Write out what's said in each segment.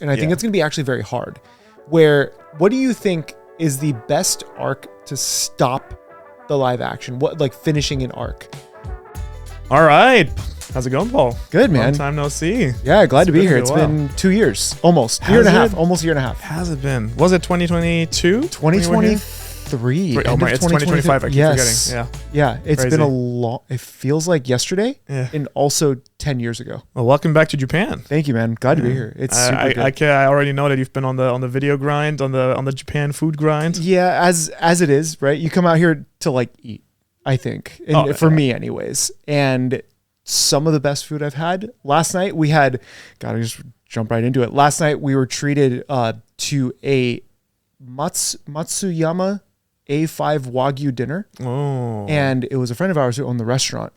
and I think it's going to be actually very hard. What do you think is the best arc to stop the live action? What, like finishing an arc? All right. How's it going, Paul? Good, man. Long time no see. Yeah, glad to be here. It's been 2 years, almost. Year and a half. Almost a year and a half. Has it been? Was it 2022? 2023. Oh my, it's 2025. I keep forgetting. Yeah, it's been a long, it feels like yesterday and also 10 years ago. Well, welcome back to Japan. Thank you, man. Glad to be here. It's super good. I already know that you've been on the video grind, on the Japan food grind. Yeah, as it is, right? You come out here to like eat, I think. And for me anyways. And some of the best food I've had. Last night we had, gotta just jump right into it. Last night we were treated to a Matsuyama A5 Wagyu dinner. Oh. And it was a friend of ours who owned the restaurant.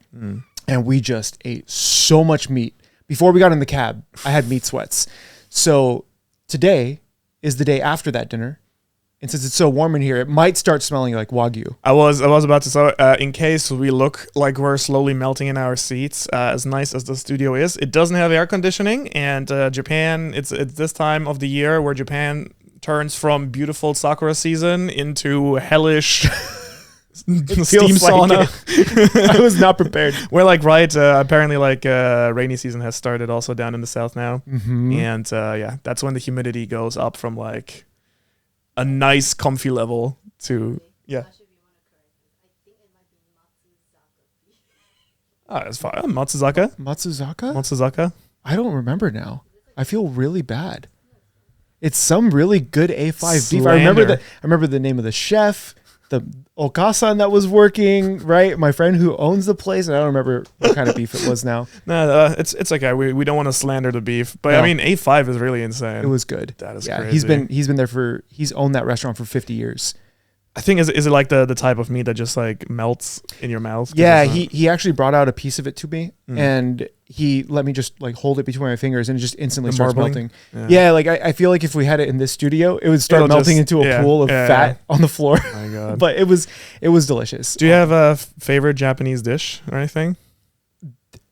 And we just ate so much meat. Before we got in the cab, I had meat sweats. So today is the day after that dinner. And since it's so warm in here, it might start smelling like Wagyu. I was about to say, in case we look like we're slowly melting in our seats, as nice as the studio is, it doesn't have air conditioning. And Japan, it's this time of the year where Japan turns from beautiful sakura season into hellish steam sauna. I was not prepared. We're like apparently rainy season has started also down in the south now. And that's when the humidity goes up from like a nice comfy level to that's fine. Matsuzaka. I don't remember now. I feel really bad. It's some really good A5 beef. I remember the name of the chef, the Okasan that was working, right? My friend who owns the place, and I don't remember what kind of beef it was now. No, it's okay. We don't want to slander the beef, but I mean A5 is really insane. It was good. That is crazy. He's been there he's owned that restaurant for 50 years. I think is it like the type of meat that just like melts in your mouth? Yeah, he actually brought out a piece of it to me and he let me just like hold it between my fingers and it just instantly starts melting. Yeah, like I feel like if we had it in this studio, it would start melting into a pool of fat on the floor. Oh my God. But it was delicious. Do you have a favorite Japanese dish or anything?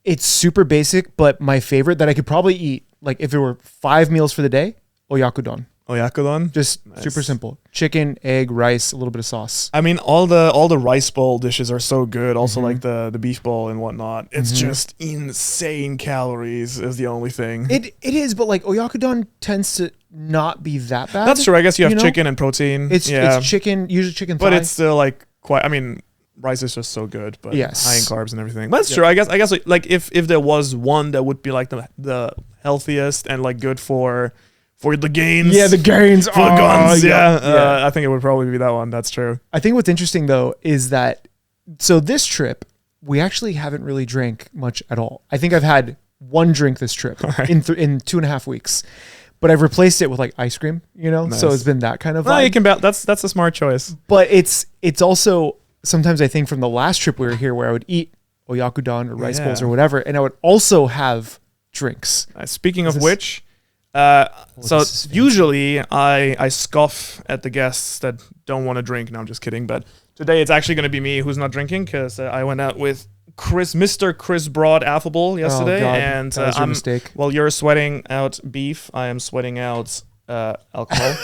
It's super basic, but my favorite that I could probably eat, like if it were 5 meals for the day, oyakudon. Oyakudon? Just super simple. Chicken, egg, rice, a little bit of sauce. I mean, all the rice bowl dishes are so good. Also like the beef bowl and whatnot. It's just insane calories is the only thing. It is, but like oyakudon tends to not be that bad. That's true. I guess you have chicken and protein. It's chicken, usually chicken thigh. But it's still like quite, I mean, rice is just so good, but high in carbs and everything. But that's true. I guess like if there was one that would be like the healthiest and like good for the gains. Yeah, the gains. For the guns. I think it would probably be that one. That's true. I think what's interesting though is that, so this trip, we actually haven't really drank much at all. I think I've had one drink this trip in 2.5 weeks, but I've replaced it with like ice cream, Nice. So it's been that kind of vibe. You can that's a smart choice. But it's also, sometimes I think from the last trip we were here where I would eat oyakudon or rice bowls or whatever, and I would also have drinks. Speaking of which, so usually I scoff at the guests that don't want to drink. No, I'm just kidding. But today it's actually going to be me who's not drinking because I went out with Mr. Chris Broad Affable yesterday. And that was your mistake. While you're sweating out beef, I am sweating out alcohol.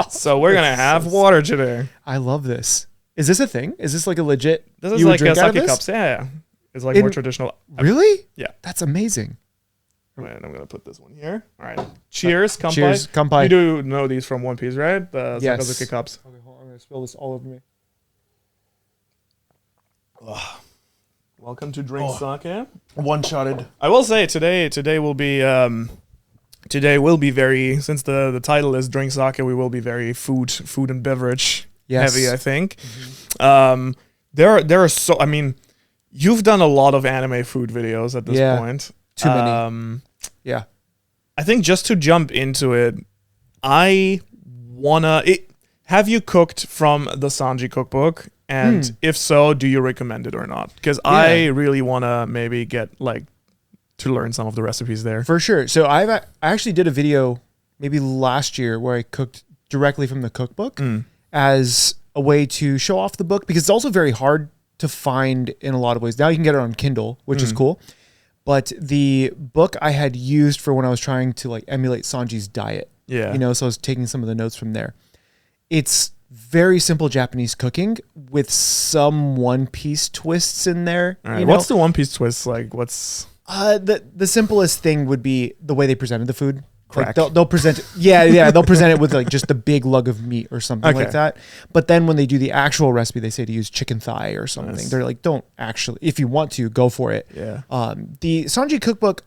So we're going to have water today. I love this. Is this a thing? Is this like a legit? This is like a sake cups. Yeah. It's like more traditional. Really? Yeah. That's amazing. And I'm going to put this one here. All right. Cheers. Kanpai. Cheers. Kanpai. You do know these from One Piece, right? The yes. Sakazuki cups. Okay, hold on. I'm going to spill this all over me. Welcome to Drink Sake. One-shotted. I will say today will be very, since the title is Drink Sake, we will be very food and beverage heavy, I think. There are so, I mean, you've done a lot of anime food videos at this point. Too many. I think just to jump into it, have you cooked from the Sanji cookbook? And if so, do you recommend it or not? Because I really want to maybe get to learn some of the recipes there. For sure. So I actually did a video maybe last year where I cooked directly from the cookbook as a way to show off the book, because it's also very hard to find in a lot of ways. Now you can get it on Kindle, which is cool. But the book I had used for when I was trying to like emulate Sanji's diet, Yeah. you know, so I was taking some of the notes from there. It's very simple Japanese cooking with some One Piece twists in there. All right. You know? What's the One Piece twist? Like, what's... The simplest thing would be the way they presented the food. Crack. Like they'll present it, they'll present it with like just the big lug of meat or something like that. But then when they do the actual recipe, they say to use chicken thigh or something. Nice. They're like, don't actually, if you want to, go for it. Yeah. The Sanji cookbook,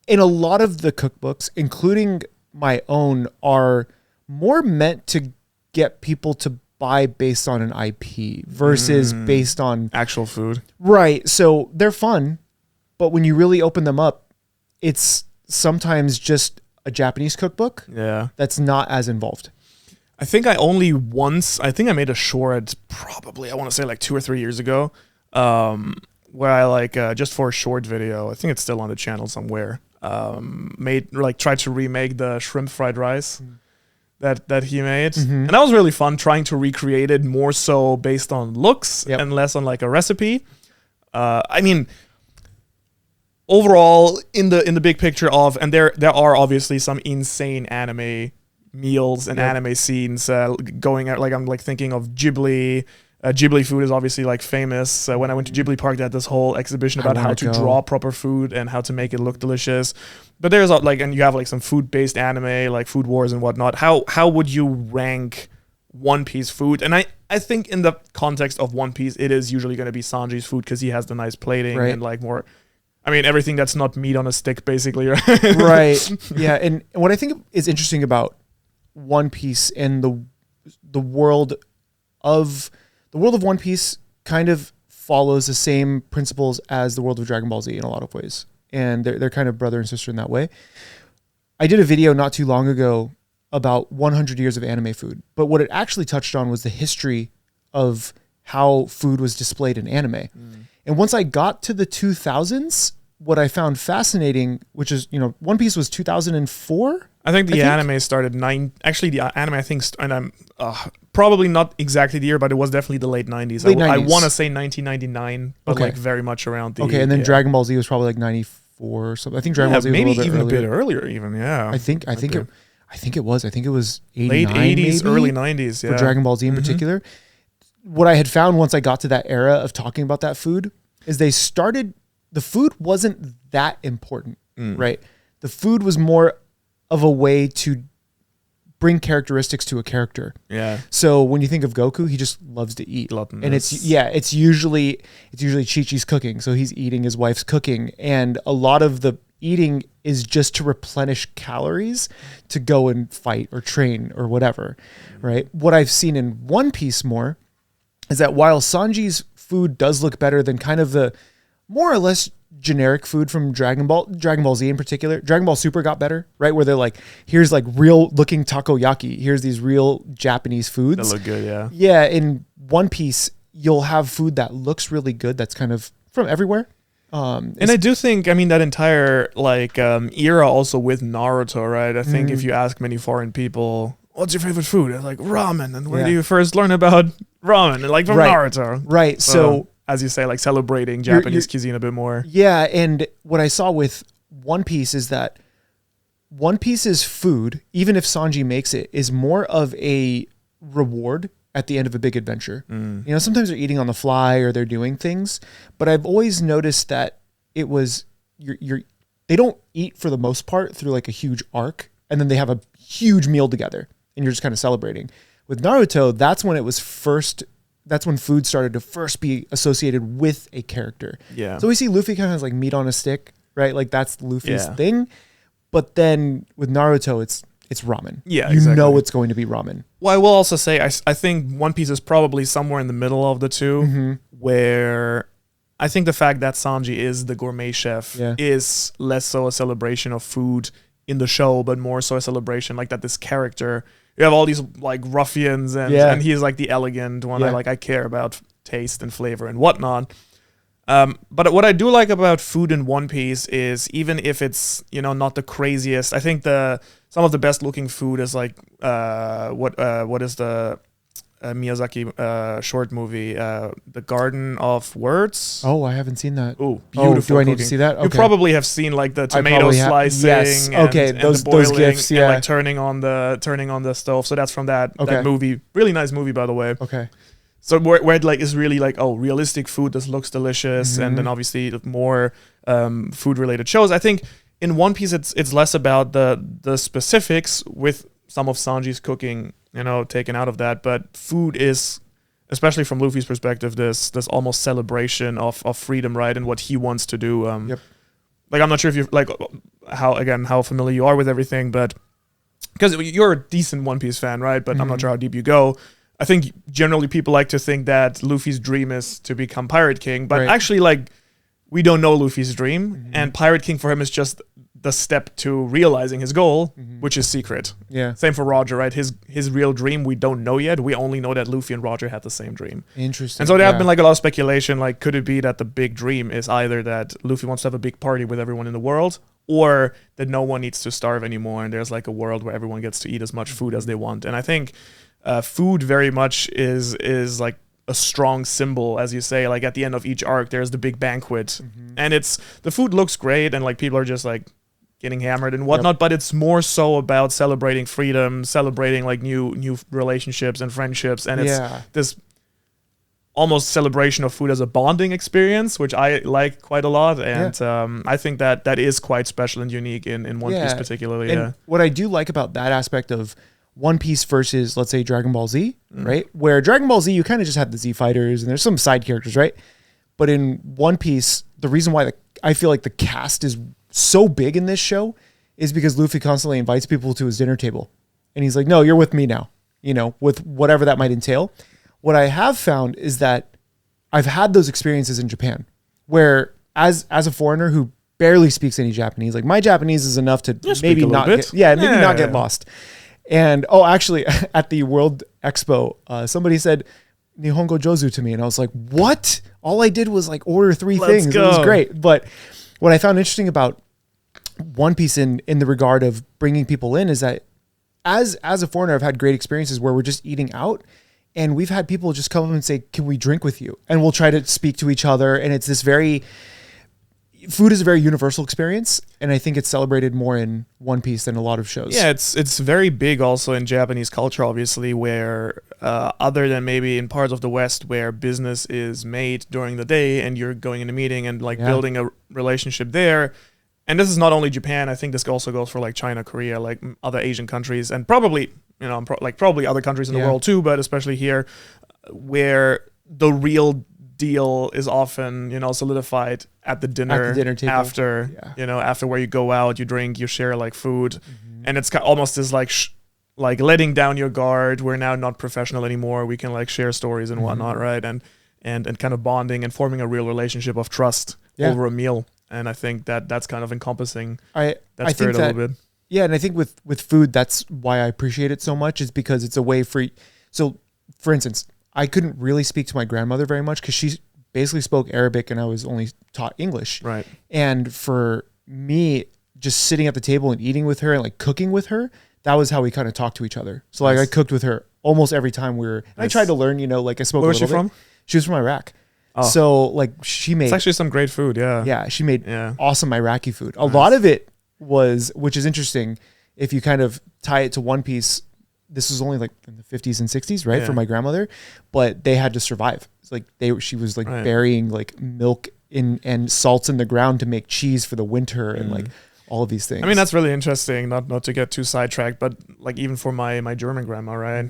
in a lot of the cookbooks, including my own, are more meant to get people to buy based on an IP versus based on actual food. Right. So they're fun, but when you really open them up, it's sometimes just a Japanese cookbook that's not as involved. I think I made a short, probably, I want to say like 2 or 3 years ago, where I like, just for a short video, I think it's still on the channel somewhere, tried to remake the shrimp fried rice that he made. And that was really fun, trying to recreate it more so based on looks and less on like a recipe. I mean, overall, in the big picture of, and there are obviously some insane anime meals and anime scenes going out. Like I'm like thinking of Ghibli. Ghibli food is obviously like famous. When I went to Ghibli Park, they had this whole exhibition about how to draw proper food and how to make it look delicious. But there's like, and you have like some food-based anime, like Food Wars and whatnot. How would you rank One Piece food? And I think in the context of One Piece, it is usually going to be Sanji's food because he has the nice plating and like more. I mean, everything that's not meat on a stick, basically, right? Right. Yeah. And what I think is interesting about One Piece and the world of One Piece kind of follows the same principles as the world of Dragon Ball Z in a lot of ways. And they're kind of brother and sister in that way. I did a video not too long ago about 100 years of anime food, but what it actually touched on was the history of how food was displayed in anime. And once I got to the 2000s, what I found fascinating, which is, One Piece was 2004. I think the anime started I think, and I'm probably not exactly the year, but it was definitely the late 90s. I want to say 1999, but like very much around the. Okay, and then Dragon Ball Z was probably like 94 or something. I think Dragon Ball Z was maybe a little bit even a bit earlier, even I think it was 89, late 80s, maybe, early 90s. For Dragon Ball Z in particular. What I had found once I got to that era of talking about that food is the food wasn't that important, right? The food was more of a way to bring characteristics to a character. Yeah. So when you think of Goku, he just loves to eat. Gluttonous. And it's usually Chi-Chi's cooking. So he's eating his wife's cooking. And a lot of the eating is just to replenish calories to go and fight or train or whatever, right? What I've seen in One Piece more is that while Sanji's food does look better than kind of the more or less generic food from Dragon Ball Z in particular. Dragon Ball Super got better, right? Where they're like, here's like real looking takoyaki. Here's these real Japanese foods. That look good, yeah. Yeah, in One Piece, you'll have food that looks really good. That's kind of from everywhere. And I do think, that entire era also with Naruto, right? I think if you ask many foreign people, what's your favorite food? It's like ramen. And where do you first learn about ramen? And like from Naruto. Right. So as you say, like celebrating Japanese cuisine a bit more. Yeah, and what I saw with One Piece is that One Piece's food, even if Sanji makes it, is more of a reward at the end of a big adventure. Sometimes they're eating on the fly or they're doing things, but I've always noticed that it was they don't eat for the most part through like a huge arc, and then they have a huge meal together, and you're just kind of celebrating. With Naruto, that's when food started to first be associated with a character. Yeah. So we see Luffy kind of has like meat on a stick, right? Like that's Luffy's thing. But then with Naruto, it's ramen. Yeah, exactly. You know it's going to be ramen. Well, I will also say, I think One Piece is probably somewhere in the middle of the two, where I think the fact that Sanji is the gourmet chef is less so a celebration of food in the show, but more so a celebration like that this character... You have all these like ruffians and he's like the elegant one. I care about taste and flavor and whatnot. But what I do like about food in One Piece is even if it's, not the craziest, I think some of the best looking food is like, what is the Miyazaki short movie, The Garden of Words. Oh, I haven't seen that. Oh, beautiful. Do I need cooking. to see that? Okay. You probably have seen like the I tomato probably have. slicing. Yes. And, Okay, and those the boiling gifs, and yeah. like turning on the stove. So that's from that Okay. movie. Really nice movie, by the way. Okay. So where it like is really like, oh, realistic food. This looks delicious, and then obviously more food related shows. I think in One Piece it's less about the specifics, with some of Sanji's cooking, taken out of that, but food is, especially from Luffy's perspective, this almost celebration of freedom, right, and what he wants to do. Yep. Like, I'm not sure if you like how familiar you are with everything, but because you're a decent One Piece fan, right? But I'm not sure how deep you go. I think generally people like to think that Luffy's dream is to become Pirate King, but actually, like, we don't know Luffy's dream, and Pirate King for him is just the step to realizing his goal, which is secret. Yeah. Same for Roger, right? His real dream we don't know yet. We only know that Luffy and Roger had the same dream. Interesting. And so there have been like a lot of speculation, like, could it be that the big dream is either that Luffy wants to have a big party with everyone in the world, or that no one needs to starve anymore, and there's like a world where everyone gets to eat as much food as they want. And I think food very much is like a strong symbol, as you say. Like, at the end of each arc, there's the big banquet, and the food looks great, and like people are just like getting hammered and whatnot, but it's more so about celebrating freedom, celebrating like new relationships and friendships, and it's this almost celebration of food as a bonding experience, which I like quite a lot, and I think that is quite special and unique in One Piece particularly. And what I do like about that aspect of One Piece versus, let's say, Dragon Ball Z, right? Where Dragon Ball Z, you kind of just have the Z fighters and there's some side characters, right? But in One Piece, the reason why I feel like the cast is so big in this show is because Luffy constantly invites people to his dinner table. And he's like, no, you're with me now, with whatever that might entail. What I have found is that I've had those experiences in Japan where as a foreigner who barely speaks any Japanese, like, my Japanese is enough to maybe not get lost. And actually at the World Expo, somebody said Nihongo Jozu to me, and I was like, what? All I did was like order 3 things. Go. It was great. But what I found interesting about One Piece in the regard of bringing people in is that as a foreigner, I've had great experiences where we're just eating out, and we've had people just come up and say, can we drink with you? And we'll try to speak to each other. And it's this food is a very universal experience, and I think it's celebrated more in One Piece than a lot of shows. Yeah, it's very big also in Japanese culture, obviously, where other than maybe in parts of the West where business is made during the day and you're going in a meeting and like building a relationship there. And this is not only Japan. I think this also goes for like China, Korea, like other Asian countries, and probably probably other countries in the world too, but especially here, where the real deal is often solidified at the dinner table. after after where you go out, you drink, you share like food, and it's almost this like letting down your guard. We're now not professional anymore. We can like share stories and whatnot, right? And kind of bonding and forming a real relationship of trust over a meal. And I think that's kind of encompassing that spirit a little bit. Yeah, and I think with food, that's why I appreciate it so much, is because it's a way so for instance, I couldn't really speak to my grandmother very much because she basically spoke Arabic and I was only taught English. Right. And for me, just sitting at the table and eating with her and like cooking with her, that was how we kind of talked to each other. So like I cooked with her almost every time we were. I tried to learn, like I spoke. Where was she from? She was from Iraq. Oh. So like she made. It's actually some great food. Yeah. Yeah, she made awesome Iraqi food. A lot of it was, which is interesting, if you kind of tie it to One Piece. This was only like in the 50s and 60s, right? For my grandmother, but they had to survive. It's like she was like burying like milk and salts in the ground to make cheese for the winter and like all of these things. I mean, that's really interesting, not to get too sidetracked, but like even for my German grandma, right?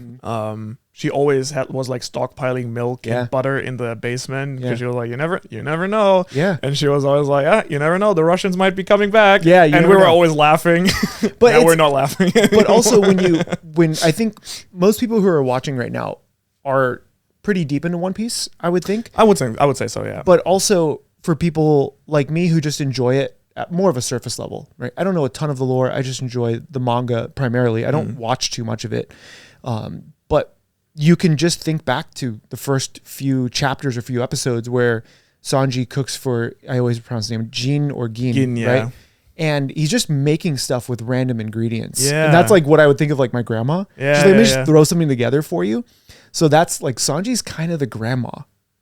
She always was like stockpiling milk and butter in the basement because she was like, you never know. Yeah. And she was always like, you never know, the Russians might be coming back. Yeah. And we were always laughing, but now we're not laughing. But also when I think most people who are watching right now are pretty deep into One Piece, I would think. I would say so, yeah. But also for people like me who just enjoy it at more of a surface level, right? I don't know a ton of the lore. I just enjoy the manga primarily. I don't watch too much of it. But you can just think back to the first few chapters or few episodes where Sanji cooks for, I always pronounce his name, Gin, right? And he's just making stuff with random ingredients. Yeah. And that's like what I would think of like my grandma. Yeah. She's like, let me just throw something together for you. So that's like Sanji's kind of the grandma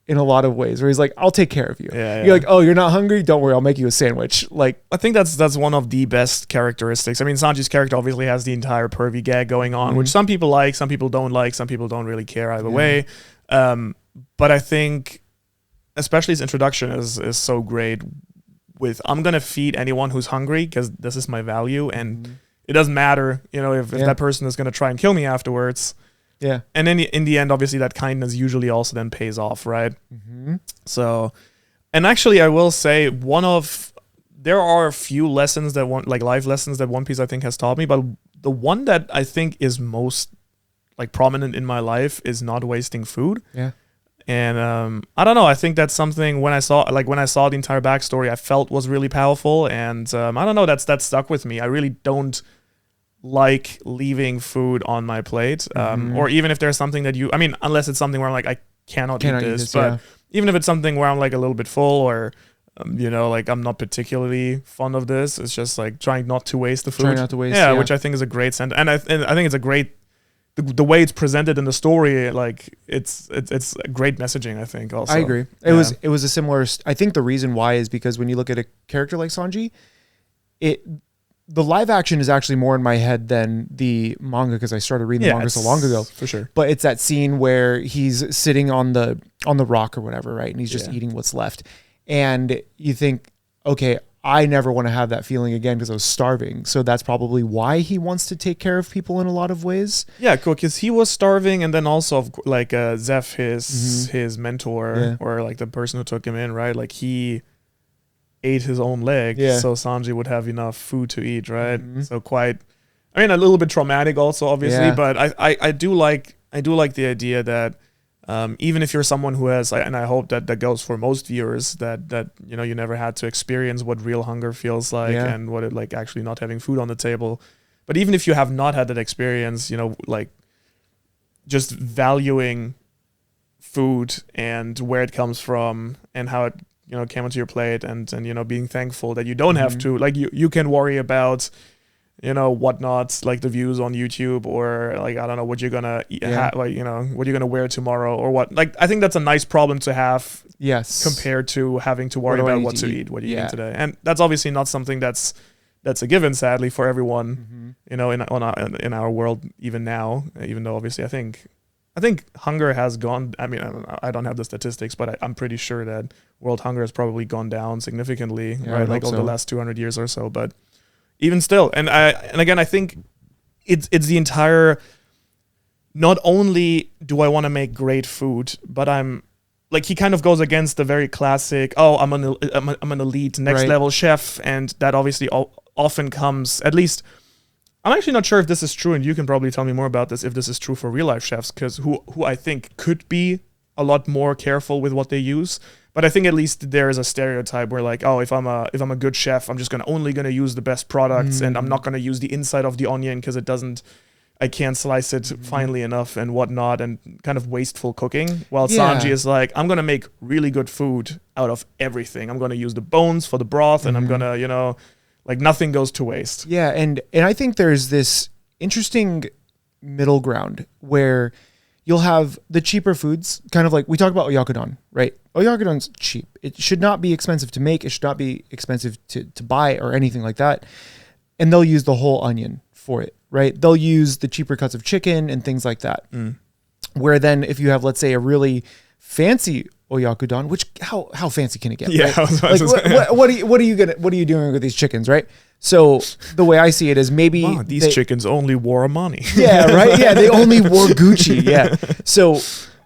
in a lot of ways, where he's like, I'll take care of you. Yeah, You're like, oh, you're not hungry? Don't worry, I'll make you a sandwich. Like, I think that's one of the best characteristics. I mean, Sanji's character obviously has the entire pervy gag going on, which some people like, some people don't like, some people don't really care either way. But I think, especially his introduction is so great. With I'm gonna feed anyone who's hungry because this is my value, and it doesn't matter, if that person is gonna try and kill me afterwards. Yeah. And then in the end, obviously, that kindness usually also then pays off, right? So, and actually, I will say there are a few lessons that life lessons that One Piece I think has taught me, but the one that I think is most like prominent in my life is not wasting food. Yeah. And I don't know. I think that's something when I saw the entire backstory, I felt was really powerful, and I don't know. That stuck with me. I really don't like leaving food on my plate, or even if there's something that unless it's something where I'm like, I cannot eat this, but even if it's something where I'm like a little bit full, or like I'm not particularly fond of this, it's just like trying not to waste the food. Trying not to waste, which I think is a great sentence, and I think it's a great the way it's presented in the story, like it's great messaging, I think. Also, I agree. It was a similar. I think the reason why is because when you look at a character like Sanji, the live action is actually more in my head than the manga, because I started reading the manga so long ago. For sure. But it's that scene where he's sitting on the rock or whatever, right? And he's just eating what's left. And you think, okay, I never want to have that feeling again because I was starving. So that's probably why he wants to take care of people in a lot of ways. Yeah, cool. Because he was starving, and then also like Zeph, his mentor, or like the person who took him in, right? Like he ate his own leg, so Sanji would have enough food to eat, right? So a little bบtraumatic also, obviously, but I do like the idea that even if you're someone who has, and I hope that goes for most viewers, that you never had to experience what real hunger feels like, and what it like actually not having food on the table. But even if you have not had that experience, like just valuing food and where it comes from and how it came onto your plate, and being thankful that you don't have to, like, you can worry about whatnot, like the views on YouTube, or like I don't know what you're gonna eat, what you're gonna wear tomorrow, or what. Like, I think that's a nice problem to have. Yes. Compared to having to worry about what to eat, what you eat today, and that's obviously not something that's a given, sadly, for everyone. In our world even now, even though obviously I think hunger has gone. I mean, I don't have the statistics, but I'm pretty sure that world hunger has probably gone down significantly, right? Like over the last 200 years or so. But even still, and again, I think it's the entire. Not only do I want to make great food, but I'm like, he kind of goes against the very classic. Oh, I'm an elite next level chef, and that obviously often comes, at least. I'm actually not sure if this is true, and you can probably tell me more about this, if this is true for real life chefs, because who I think could be a lot more careful with what they use. But I think at least there is a stereotype where, like, oh, if I'm a good chef, I'm just only gonna use the best products, and I'm not gonna use the inside of the onion because I can't slice it finely enough and whatnot, and kind of wasteful cooking. While Sanji is like, I'm gonna make really good food out of everything. I'm gonna use the bones for the broth, and I'm gonna like, nothing goes to waste. Yeah, and I think there's this interesting middle ground where you'll have the cheaper foods, kind of like we talk about oyakodon, right? Oyakodon's cheap. It should not be expensive to make. It should not be expensive to buy or anything like that. And they'll use the whole onion for it, right? They'll use the cheaper cuts of chicken and things like that. Where then if you have, let's say, a really fancy oyakodon, which how fancy can it get? Yeah, right? Like what are you doing with these chickens, right? So the way I see it is maybe these chickens only wore Armani. Yeah, right. Yeah, they only wore Gucci. Yeah. So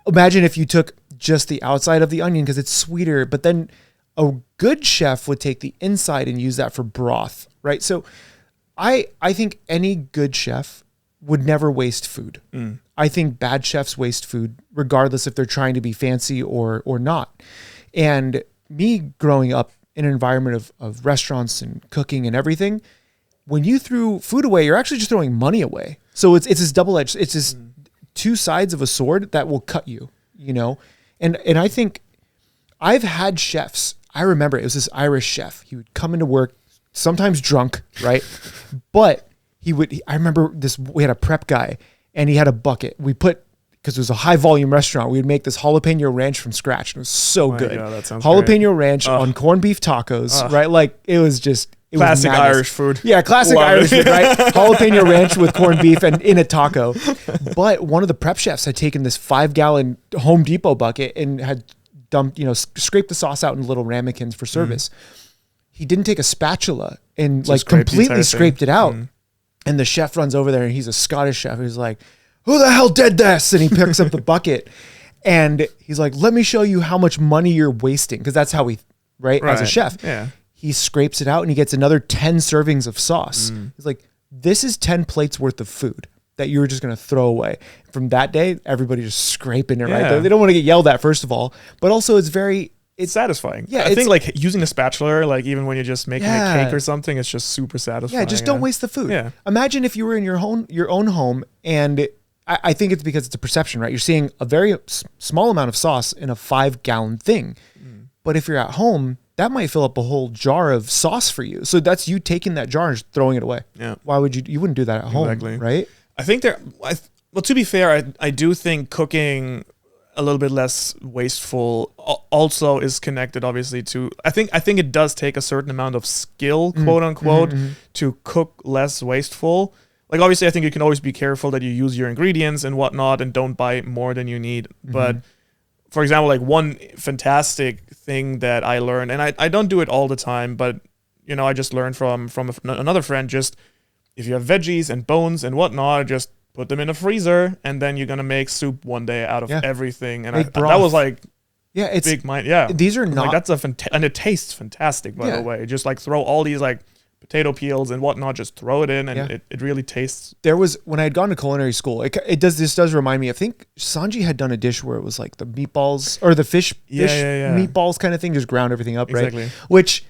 imagine if you took just the outside of the onion because it's sweeter, but then a good chef would take the inside and use that for broth, right? So I think any good chef would never waste food. I think bad chefs waste food regardless if they're trying to be fancy or not. And me growing up in an environment of restaurants and cooking and everything, when you threw food away, you're actually just throwing money away. So it's this double-edged, it's this two sides of a sword that will cut you, And I think I've had chefs, I remember it was this Irish chef. He would come into work, sometimes drunk, right? But I remember we had a prep guy, and he had a bucket. We put because it was a high volume restaurant. We would make this jalapeno ranch from scratch. And it was so good. God, that sounds Jalapeno ranch on corned beef tacos, right? Like it was just classic was Irish food. Yeah, classic Irish food, right? Jalapeno ranch with corned beef and in a taco. But one of the prep chefs had taken this 5-gallon Home Depot bucket and had dumped, scraped the sauce out in little ramekins for service. He didn't take a spatula and Just completely scraped it out. And the chef runs over there and he's a Scottish chef. He's like, who the hell did this? And he picks up the bucket and he's like, let me show you how much money you're wasting. Cause that's how we, right? As a chef. Yeah. He scrapes it out and he gets another 10 servings of sauce. He's like, this is 10 plates worth of food that you were just going to throw away. From that day, everybody just scraping it right there. They don't want to get yelled at, first of all, but also it's satisfying. Yeah, I think like using a spatula, like even when you're just making a cake or something, it's just super satisfying. Yeah, just don't waste the food. Yeah. Imagine if you were in your own home, and I think it's because it's a perception, right? You're seeing a very small amount of sauce in a 5-gallon thing. But if you're at home, that might fill up a whole jar of sauce for you. So that's you taking that jar and just throwing it away. Yeah. Why would you wouldn't do that at home, right? I think well, to be fair, I do think cooking a little bit less wasteful also is connected obviously to, I think it does take a certain amount of skill, quote unquote, to cook less wasteful. Like obviously I think you can always be careful that you use your ingredients and whatnot and don't buy more than you need. But for example, like one fantastic thing that I learned, and I don't do it all the time, but I just learned from another friend, just if you have veggies and bones and whatnot, just put them in a freezer, and then you're gonna make soup one day out of everything. And that was like, it's big mind. Yeah, these are not like that's and it tastes fantastic, by the way. Just like throw all these like potato peels and whatnot, just throw it in, and it really tastes. There was, when I had gone to culinary school, this does remind me. I think Sanji had done a dish where it was like the meatballs or the fish meatballs kind of thing, just ground everything up, exactly. Right? Which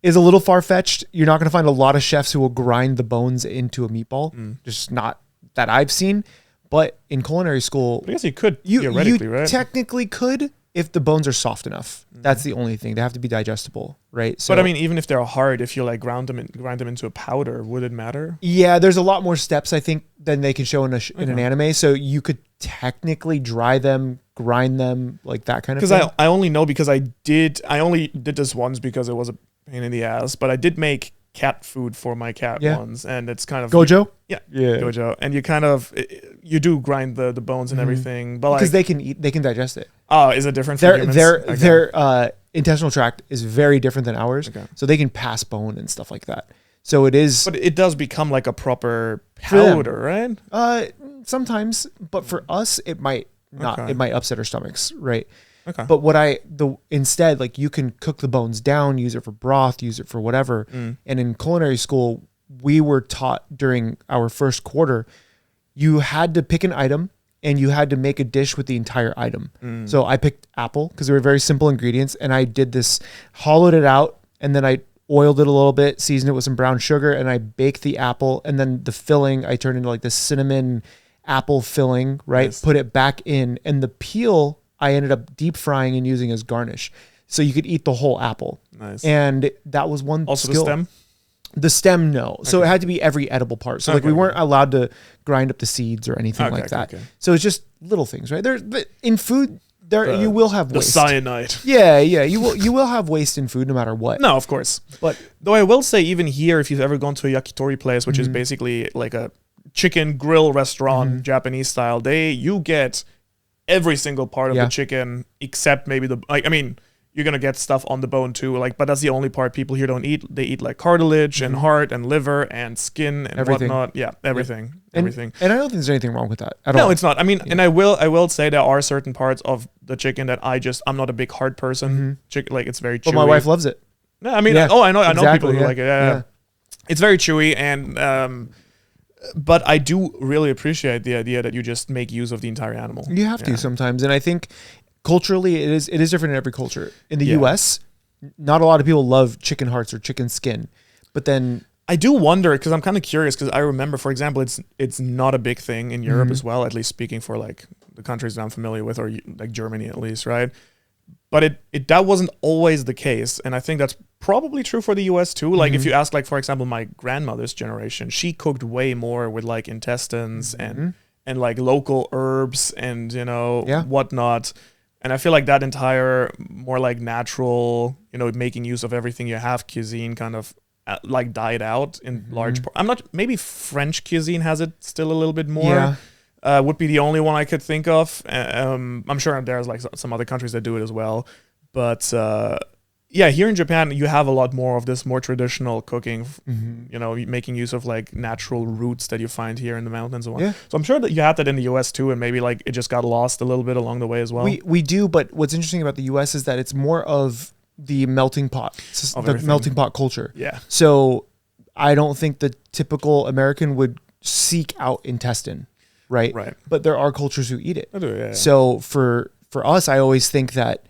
is a little far fetched. You're not going to find a lot of chefs who will grind the bones into a meatball. Just not that I've seen. But in culinary school, I guess you could theoretically, right? Technically could, if the bones are soft enough. That's the only thing. They have to be digestible, right? So, but I mean, even if they're hard, if you like grind them into a powder, would it matter? Yeah, there's a lot more steps, I think, than they can show in an anime. So you could technically dry them, grind them, like that kind of thing. Because I only know because I only did this once because it was a pain in the ass, but I did make cat food for my cat once, and it's kind of Gojo. Gojo, and you do grind the bones and everything, but because they can digest it. Oh, is it different for humans? Their intestinal tract is very different than ours, so they can pass bone and stuff like that. So it is, but it does become like a proper powder, right? Sometimes, but for us, it might not. It might upset our stomachs, right? Okay. But instead, like you can cook the bones down, use it for broth, use it for whatever. And in culinary school, we were taught during our first quarter, you had to pick an item and you had to make a dish with the entire item. So I picked apple because they were very simple ingredients, and I did this, hollowed it out, and then I oiled it a little bit, seasoned it with some brown sugar, and I baked the apple, and then the filling I turned into like this cinnamon apple filling, right? Nice. Put it back in, and the peel I ended up deep frying and using as garnish. So you could eat the whole apple. Nice. And that was one also skill. The stem? The stem, no. Okay. So it had to be every edible part. So like we weren't allowed to grind up the seeds or anything like that. Okay. So it's just little things, right? In food, you will have waste. The cyanide. Yeah. You will have waste in food no matter what. No, of course. But though I will say, even here, if you've ever gone to a yakitori place, which is basically like a chicken grill restaurant, Japanese style, you get every single part of the chicken except maybe you're going to get stuff on the bone too, but that's the only part people here don't eat. They eat like cartilage and heart and liver and skin and whatnot. Yeah, everything. Everything. And I don't think there's anything wrong with that at all. No, it's not. I mean, and I will say there are certain parts of the chicken that I'm not a big heart person. Chicken, it's very chewy. But my wife loves it. No, I mean, I know people who like it. Yeah. It's very chewy, and but I do really appreciate the idea that you just make use of the entire animal. You have to sometimes, and I think culturally it is different in every culture. In the U.S., not a lot of people love chicken hearts or chicken skin, but then I do wonder, because I'm kind of curious, because I remember, for example, it's not a big thing in Europe as well, at least speaking for like the countries that I'm familiar with, or like Germany at least, right? But that wasn't always the case, and I think that's probably true for the US too. Like if you ask, like for example, my grandmother's generation, she cooked way more with like intestines and and like local herbs and Yeah. whatnot. And I feel like that entire more like natural, making use of everything you have cuisine kind of like died out in large part. Maybe French cuisine has it still a little bit more. Yeah. Would be the only one I could think of. I'm sure there's like some other countries that do it as well. But yeah, here in Japan, you have a lot more of this more traditional cooking, making use of like natural roots that you find here in the mountains and Yeah. so I'm sure that you had that in the US too, and maybe like it just got lost a little bit along the way as well. We do, but what's interesting about the US is that it's more of the melting pot, melting pot culture. Yeah. So I don't think the typical American would seek out intestine, right? Right. But there are cultures who eat it. I do, yeah. So for us, I always think that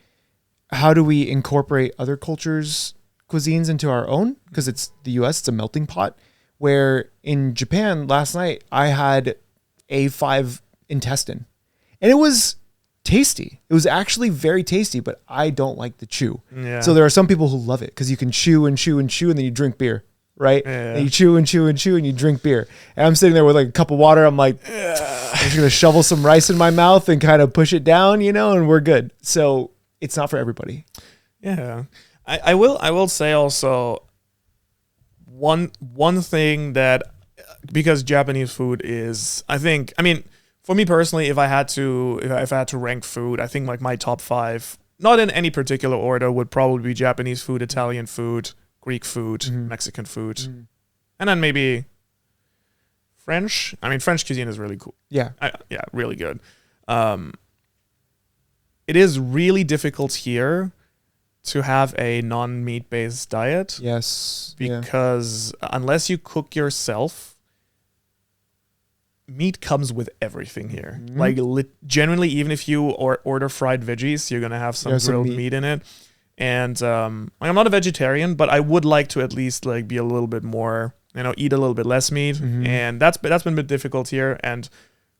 how do we incorporate other cultures' cuisines into our own? Because it's the US, it's a melting pot. Where in Japan last night, I had A5 intestine. And it was tasty. It was actually very tasty, but I don't like to chew. Yeah. So there are some people who love it because you can chew and chew and chew and then you drink beer, right? Yeah. And you chew and chew and chew and you drink beer. And I'm sitting there with like a cup of water. I'm like, I'm just going to shovel some rice in my mouth and kind of push it down, and we're good. So it's not for everybody. Yeah. I will say also one thing that, because Japanese food is, for me personally, if I had to rank food, I think like my top 5, not in any particular order, would probably be Japanese food, Italian food, Greek food, Mexican food, and then maybe French. French cuisine is really cool. Yeah. Really good. It is really difficult here to have a non-meat based diet. Yes. Because unless you cook yourself, meat comes with everything here. Like generally, even if you order fried veggies, you're gonna have some grilled meat in it. And I'm not a vegetarian, but I would like to at least like be a little bit more, eat a little bit less meat. And that's been a bit difficult here. And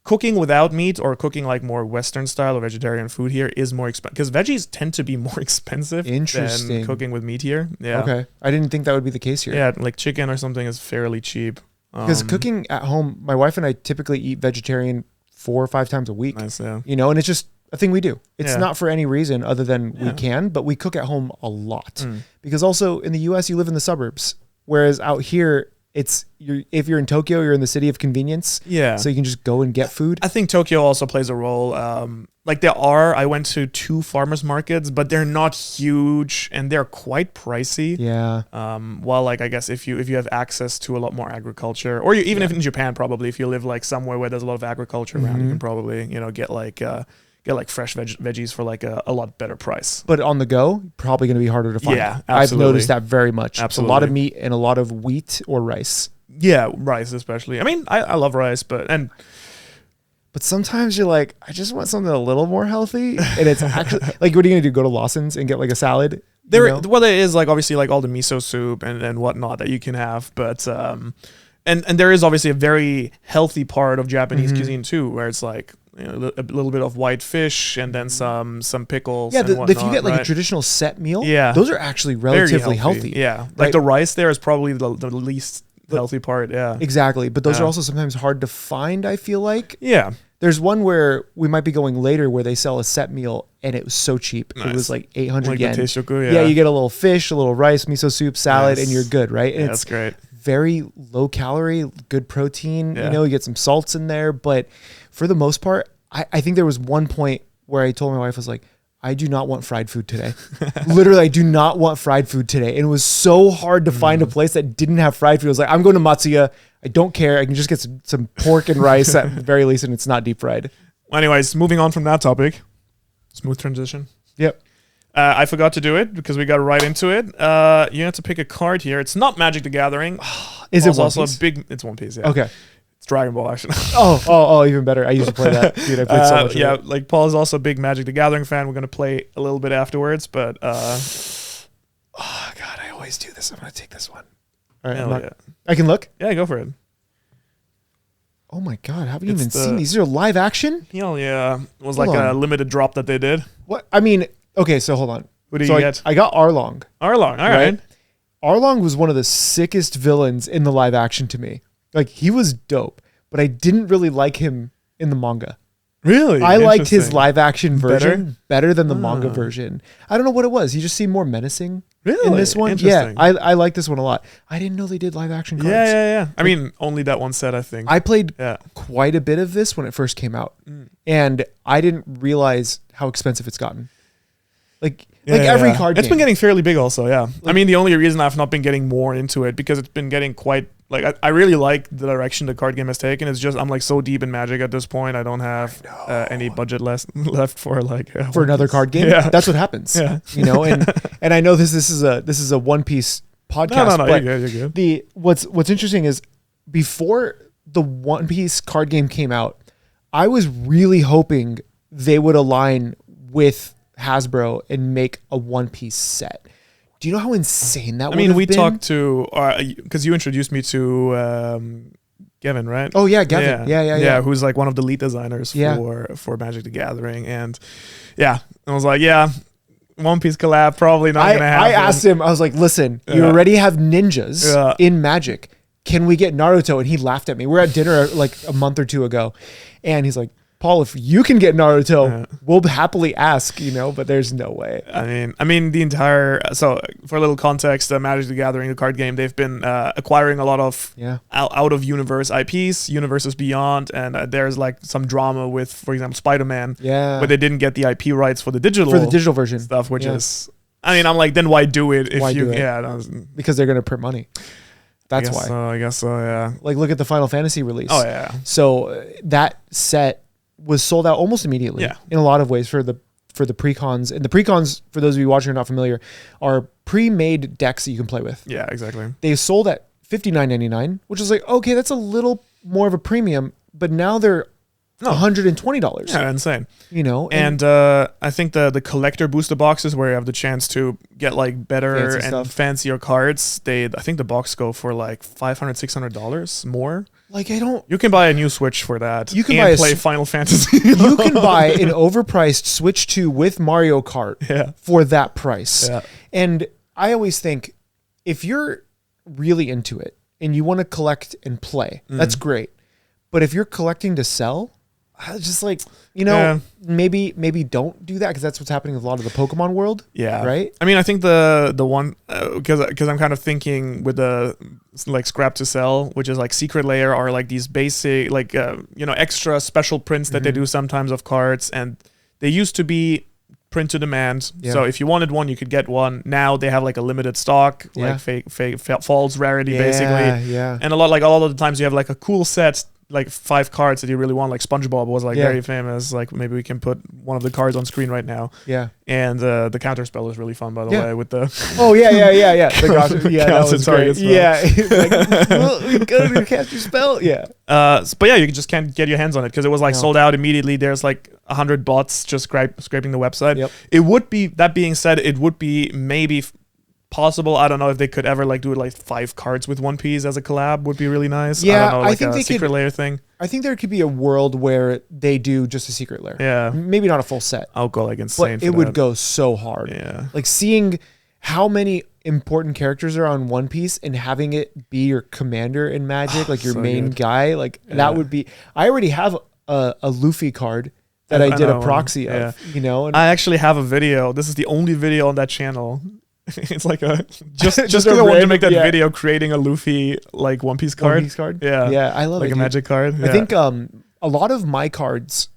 cooking without meat or cooking like more Western style or vegetarian food here is more expensive because veggies tend to be more expensive than cooking with meat here. Yeah. Okay. I didn't think that would be the case here. Yeah, like chicken or something is fairly cheap. Because cooking at home, my wife and I typically eat vegetarian 4 or 5 times a week. Nice, yeah. And it's just a thing we do. It's Yeah. not for any reason other than we can, but we cook at home a lot. Because also in the US, you live in the suburbs. Whereas out here, if you're in Tokyo, you're in the city of convenience. Yeah. So you can just go and get food. I think Tokyo also plays a role. I went to 2 farmers markets, but they're not huge and they're quite pricey. Yeah. While like, I guess if you have access to a lot more agriculture, or even if in Japan, probably if you live like somewhere where there's a lot of agriculture around, you can probably, get like fresh veggies for like a lot better price. But on the go, probably going to be harder to find. Yeah, I've absolutely. noticed that very much. Absolutely. It's a lot of meat and a lot of wheat or rice. Yeah, rice especially. I love rice, but sometimes you're like, I just want something a little more healthy. And it's actually like, what are you going to do? Go to Lawson's and get like a salad? There is like obviously like all the miso soup and whatnot that you can have, but and there is obviously a very healthy part of Japanese cuisine too, where it's like a little bit of white fish and then some pickles. Yeah, and if whatnot, you get like right? a traditional set meal, Yeah. those are actually Very relatively healthy. Yeah, right? like the rice there is probably the least healthy part. Yeah, Exactly. But those Yeah. are also sometimes hard to find, I feel like. yeah. There's one where we might be going later where they sell a set meal and it was so cheap. It Nice. was like 800 Like yen. the teishoku, Yeah, you get a little fish, a little rice, miso soup, salad, Yes. and you're good, right? And Yeah, it's that's great. very low calorie, good protein. Yeah. You get some salts in there. But for the most part, I think there was one point where I told my wife, I was like, I do not want fried food today. Literally, I do not want fried food today. And it was so hard to find a place that didn't have fried food. I was like, I'm going to Matsuya. I don't care. I can just get some pork and rice at the very least, and it's not deep fried. Anyways, moving on from that topic. Smooth transition. Yep. I forgot to do it because we got right into it. You have to pick a card here. It's not Magic the Gathering. Is it It's One also Piece? It's One Piece, yeah. Okay. It's Dragon Ball, actually. Oh, even better. I used to play that. Dude, I played so much of yeah, it. like Paul is also a big Magic the Gathering fan. We're going to play a little bit afterwards, but Oh, God, I always do this. I'm going to take this one. All right. hell yeah. I can look? Yeah, go for it. Oh, my God. Haven't It's even the- seen these. These are live action? Hell yeah. It was Hold like a on. limited drop that they did. What? I mean, okay, so hold on. Who do So you I- get? I got Arlong. Arlong, all right. Arlong was one of the sickest villains in the live action to me. Like, he was dope, but I didn't really like him in the manga. Really? I liked his Interesting. live action version better than the manga version. I don't know what it was. He just seemed more menacing in this one. Yeah, Interesting. I like this one a lot. I didn't know they did live action cards. Yeah. I mean, only that one set, I think. I played Yeah. quite a bit of this when it first came out, and I didn't realize how expensive it's gotten. Like every card game. It's been getting fairly big also, yeah. I mean, the only reason I've not been getting more into it because it's been getting quite, like, I really like the direction the card game has taken. It's just, I'm like so deep in Magic at this point, I don't have any budget left for like... for another card game? Yeah. That's what happens. Yeah. You know, and I know this is a One Piece podcast, No, but you're good. What's interesting is before the One Piece card game came out, I was really hoping they would align with Hasbro and make a One Piece set. Do you know how insane that would have been? I mean, we talked to, because you introduced me to Gavin, right? Oh yeah, Gavin. Yeah. Who's like one of the lead designers for Magic the Gathering. And I was like, One Piece collab, probably not going to happen. I asked him, I was like, listen, you already have ninjas in Magic. Can we get Naruto? And he laughed at me. We were at dinner like a month or two ago. And he's like, Paul, if you can get Naruto, we'll happily ask, but there's no way. I mean, the entire, so for a little context, Magic the Gathering, the card game, they've been acquiring a lot of out of universe IPs, universes beyond, and there's like some drama with, for example, Spider-Man, but they didn't get the IP rights for the digital version stuff, which is, I mean, I'm like, then why do it if because they're gonna print money. That's why. I guess so, yeah. Like, look at the Final Fantasy release. Oh yeah. So that set was sold out almost immediately in a lot of ways for the precons. And the precons, for those of you watching who are not familiar, are pre-made decks that you can play with. Yeah, exactly. They sold at $59.99, which is like, okay, that's a little more of a premium, but now they're $120. Yeah, insane. And I think the collector booster boxes where you have the chance to get like better and fancier cards, I think the box go for like $500-$600 more. Like, you can buy a new Switch for that. You can play Final Fantasy. You can buy an overpriced Switch 2 with Mario Kart for that price. Yeah. And I always think if you're really into it and you want to collect and play, that's great. But if you're collecting to sell, I was just like, maybe don't do that, because that's what's happening with a lot of the Pokemon world. Yeah. Right? I mean, I think the one, because I'm kind of thinking with the like scrap to sell, which is like Secret Lair, are like these basic, like, extra special prints that they do sometimes of cards. And they used to be print to demand. Yeah. So if you wanted one, you could get one. Now they have like a limited stock, like fake false rarity, basically. Yeah. And a lot of the times you have like a cool set, like 5 cards that you really want, like SpongeBob was like very famous. Like, maybe we can put one of the cards on screen right now. Yeah. And the counter spell is really fun, by the way, with the that was great. Yeah. Like, well, go to cast your spell. Yeah. But you just can't get your hands on it because it was like sold out immediately. There's like 100 bots just scraping the website. Yep. It would be, that being said, it would be maybe possible. I don't know if they could ever like do it like 5 cards with One Piece as a collab would be really nice. Yeah, I don't know, like I think a Secret Lair thing. I think there could be a world where they do just a Secret Lair. Yeah. Maybe not a full set. I'll go like insane. But it would go so hard. Yeah. Like seeing how many important characters are on One Piece and having it be your commander in Magic, like your main guy, like that would be. I already have a Luffy card that I did a proxy of, And I actually have a video. This is the only video on that channel. It's like just because I wanted to make that video creating a Luffy like One Piece card. Yeah, I love like it. Like a Magic card. I think a lot of my cards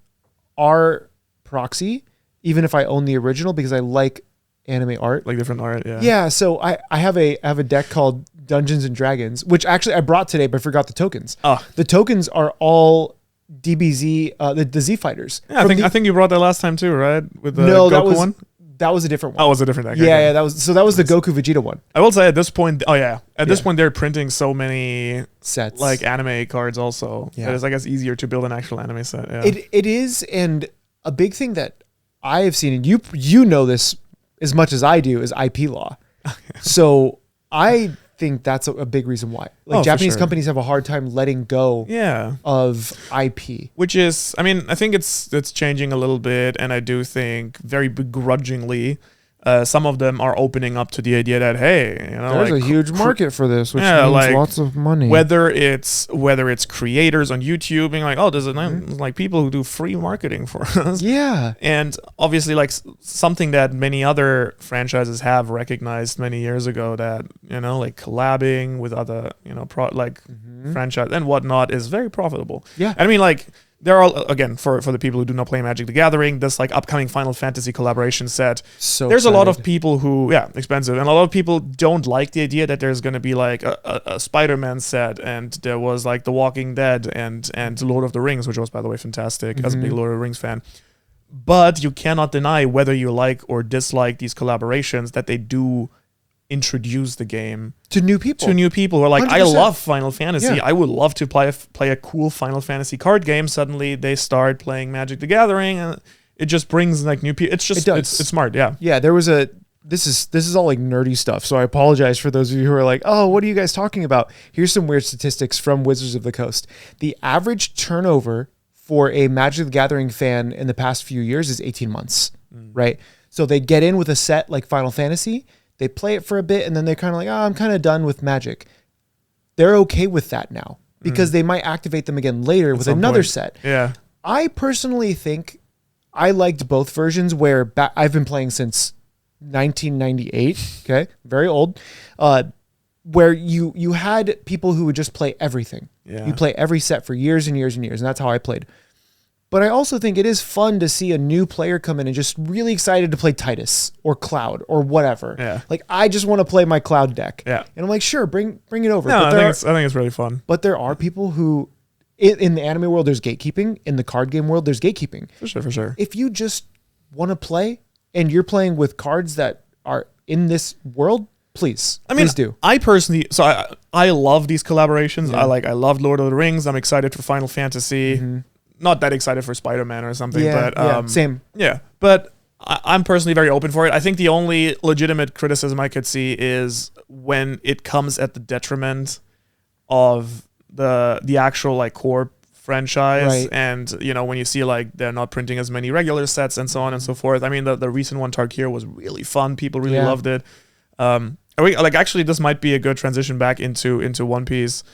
are proxy, even if I own the original, because I like anime art, like different art. Yeah. Yeah. So I have a deck called Dungeons and Dragons, which actually I brought today, but forgot the tokens. Oh, the tokens are all DBZ, the Z fighters. Yeah, I think you brought that last time too, right? With the Goku one. That was a different one. Oh, it was a different deck. Yeah, that was the Goku Vegeta one. I will say at this point, this point they're printing so many sets, like anime cards also. Yeah. That is, I guess, easier to build an actual anime set. Yeah. It is, and a big thing that I have seen, and you know this as much as I do, is IP law. So I think that's a big reason why. Like Japanese companies have a hard time letting go of IP. Which is, I mean, I think it's changing a little bit, and I do think very begrudgingly some of them are opening up to the idea that, hey, there's like, a huge market for this, which yeah, means like, lots of money. Whether it's creators on YouTube being like, oh, there's like people who do free marketing for us. Yeah. And obviously, like something that many other franchises have recognized many years ago, that like collabing with other franchise and whatnot is very profitable. Yeah. And I mean, like, there are, again, for the people who do not play Magic the Gathering, this like upcoming Final Fantasy collaboration set. So there's excited. a lot of people who, expensive, and a lot of people don't like the idea that there's going to be like a Spider-Man set, and there was like The Walking Dead and Lord of the Rings, which was, by the way, fantastic as a big Lord of the Rings fan. But you cannot deny, whether you like or dislike these collaborations, that they do introduce the game to new people who are like, 100%. I love Final Fantasy. Yeah. I would love to play a cool Final Fantasy card game. Suddenly they start playing Magic the Gathering, and it just brings like new people. It's just it's smart. Yeah. There was this is all like nerdy stuff, so I apologize for those of you who are like, oh, what are you guys talking about? Here's some weird statistics from Wizards of the Coast. The average turnover for a Magic the Gathering fan in the past few years is 18 months, right? So they get in with a set like Final Fantasy, they play it for a bit, and then they're kind of like, oh, I'm kind of done with Magic. They're okay with that now, because they might activate them again later with another set. Yeah. I personally think I liked both versions, where I've been playing since 1998, okay? Very old. Where you had people who would just play everything. Yeah. You play every set for years and years and years, and that's how I played. But I also think it is fun to see a new player come in and just really excited to play Titus or Cloud or whatever. Yeah. Like, I just want to play my Cloud deck. Yeah. And I'm like, sure, bring it over. No, But I think it's really fun. but there are people who, in the anime world, there's gatekeeping. In the card game world, there's gatekeeping. For sure. If you just want to play and you're playing with cards that are in this world, please do. I personally, I love these collaborations. Yeah. I loved Lord of the Rings. I'm excited for Final Fantasy. Not that excited for Spider-Man or something, but same. Yeah, but I'm personally very open for it. I think the only legitimate criticism I could see is when it comes at the detriment of the actual like core franchise, Right. and when you see like they're not printing as many regular sets and so on and so forth. I mean, the recent one, Tarkir, was really fun. People really loved it. Actually, this might be a good transition back into One Piece.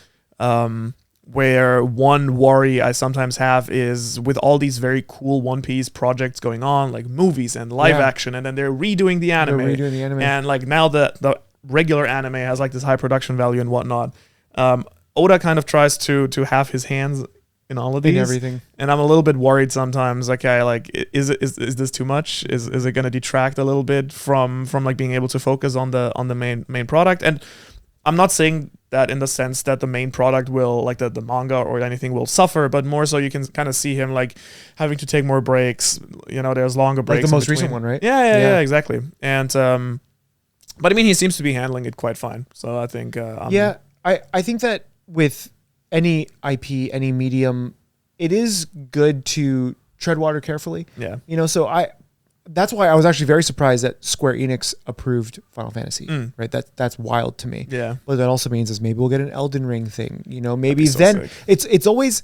Where one worry I sometimes have is, with all these very cool One Piece projects going on, like movies and live action, and then they're redoing the anime. And like now the regular anime has like this high production value and whatnot. Oda kind of tries to have his hands in all of these. In everything. And I'm a little bit worried sometimes. Okay, like is this too much? Is it going to detract a little bit from like being able to focus on the main product? And I'm not saying that in the sense that the main product will, like the manga or anything, will suffer, but more so you can kind of see him like having to take more breaks. There's longer breaks. Like the most recent one, right? Yeah, exactly. And but I mean, he seems to be handling it quite fine. So I think I think that with any IP, any medium, it is good to tread water carefully. Yeah. So that's why I was actually very surprised that Square Enix approved Final Fantasy, right? That's wild to me. Yeah. What that also means is maybe we'll get an Elden Ring thing, maybe so then sick. it's always,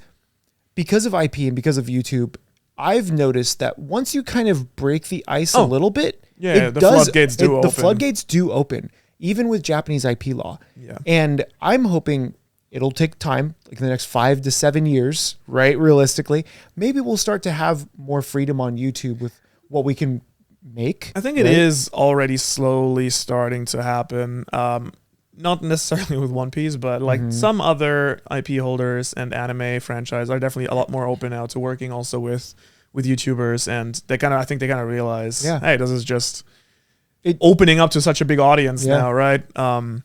because of IP and because of YouTube, I've noticed that once you kind of break the ice a little bit, the floodgates do open. The floodgates do open, even with Japanese IP law. Yeah. And I'm hoping it'll take time, like in the next 5 to 7 years, right? Realistically, maybe we'll start to have more freedom on YouTube with what we can make. I think it is already slowly starting to happen. Not necessarily with One Piece, but like some other IP holders and anime franchise are definitely a lot more open now to working also with YouTubers, and I think they kind of realize, hey, this is just opening up to such a big audience now, right? Do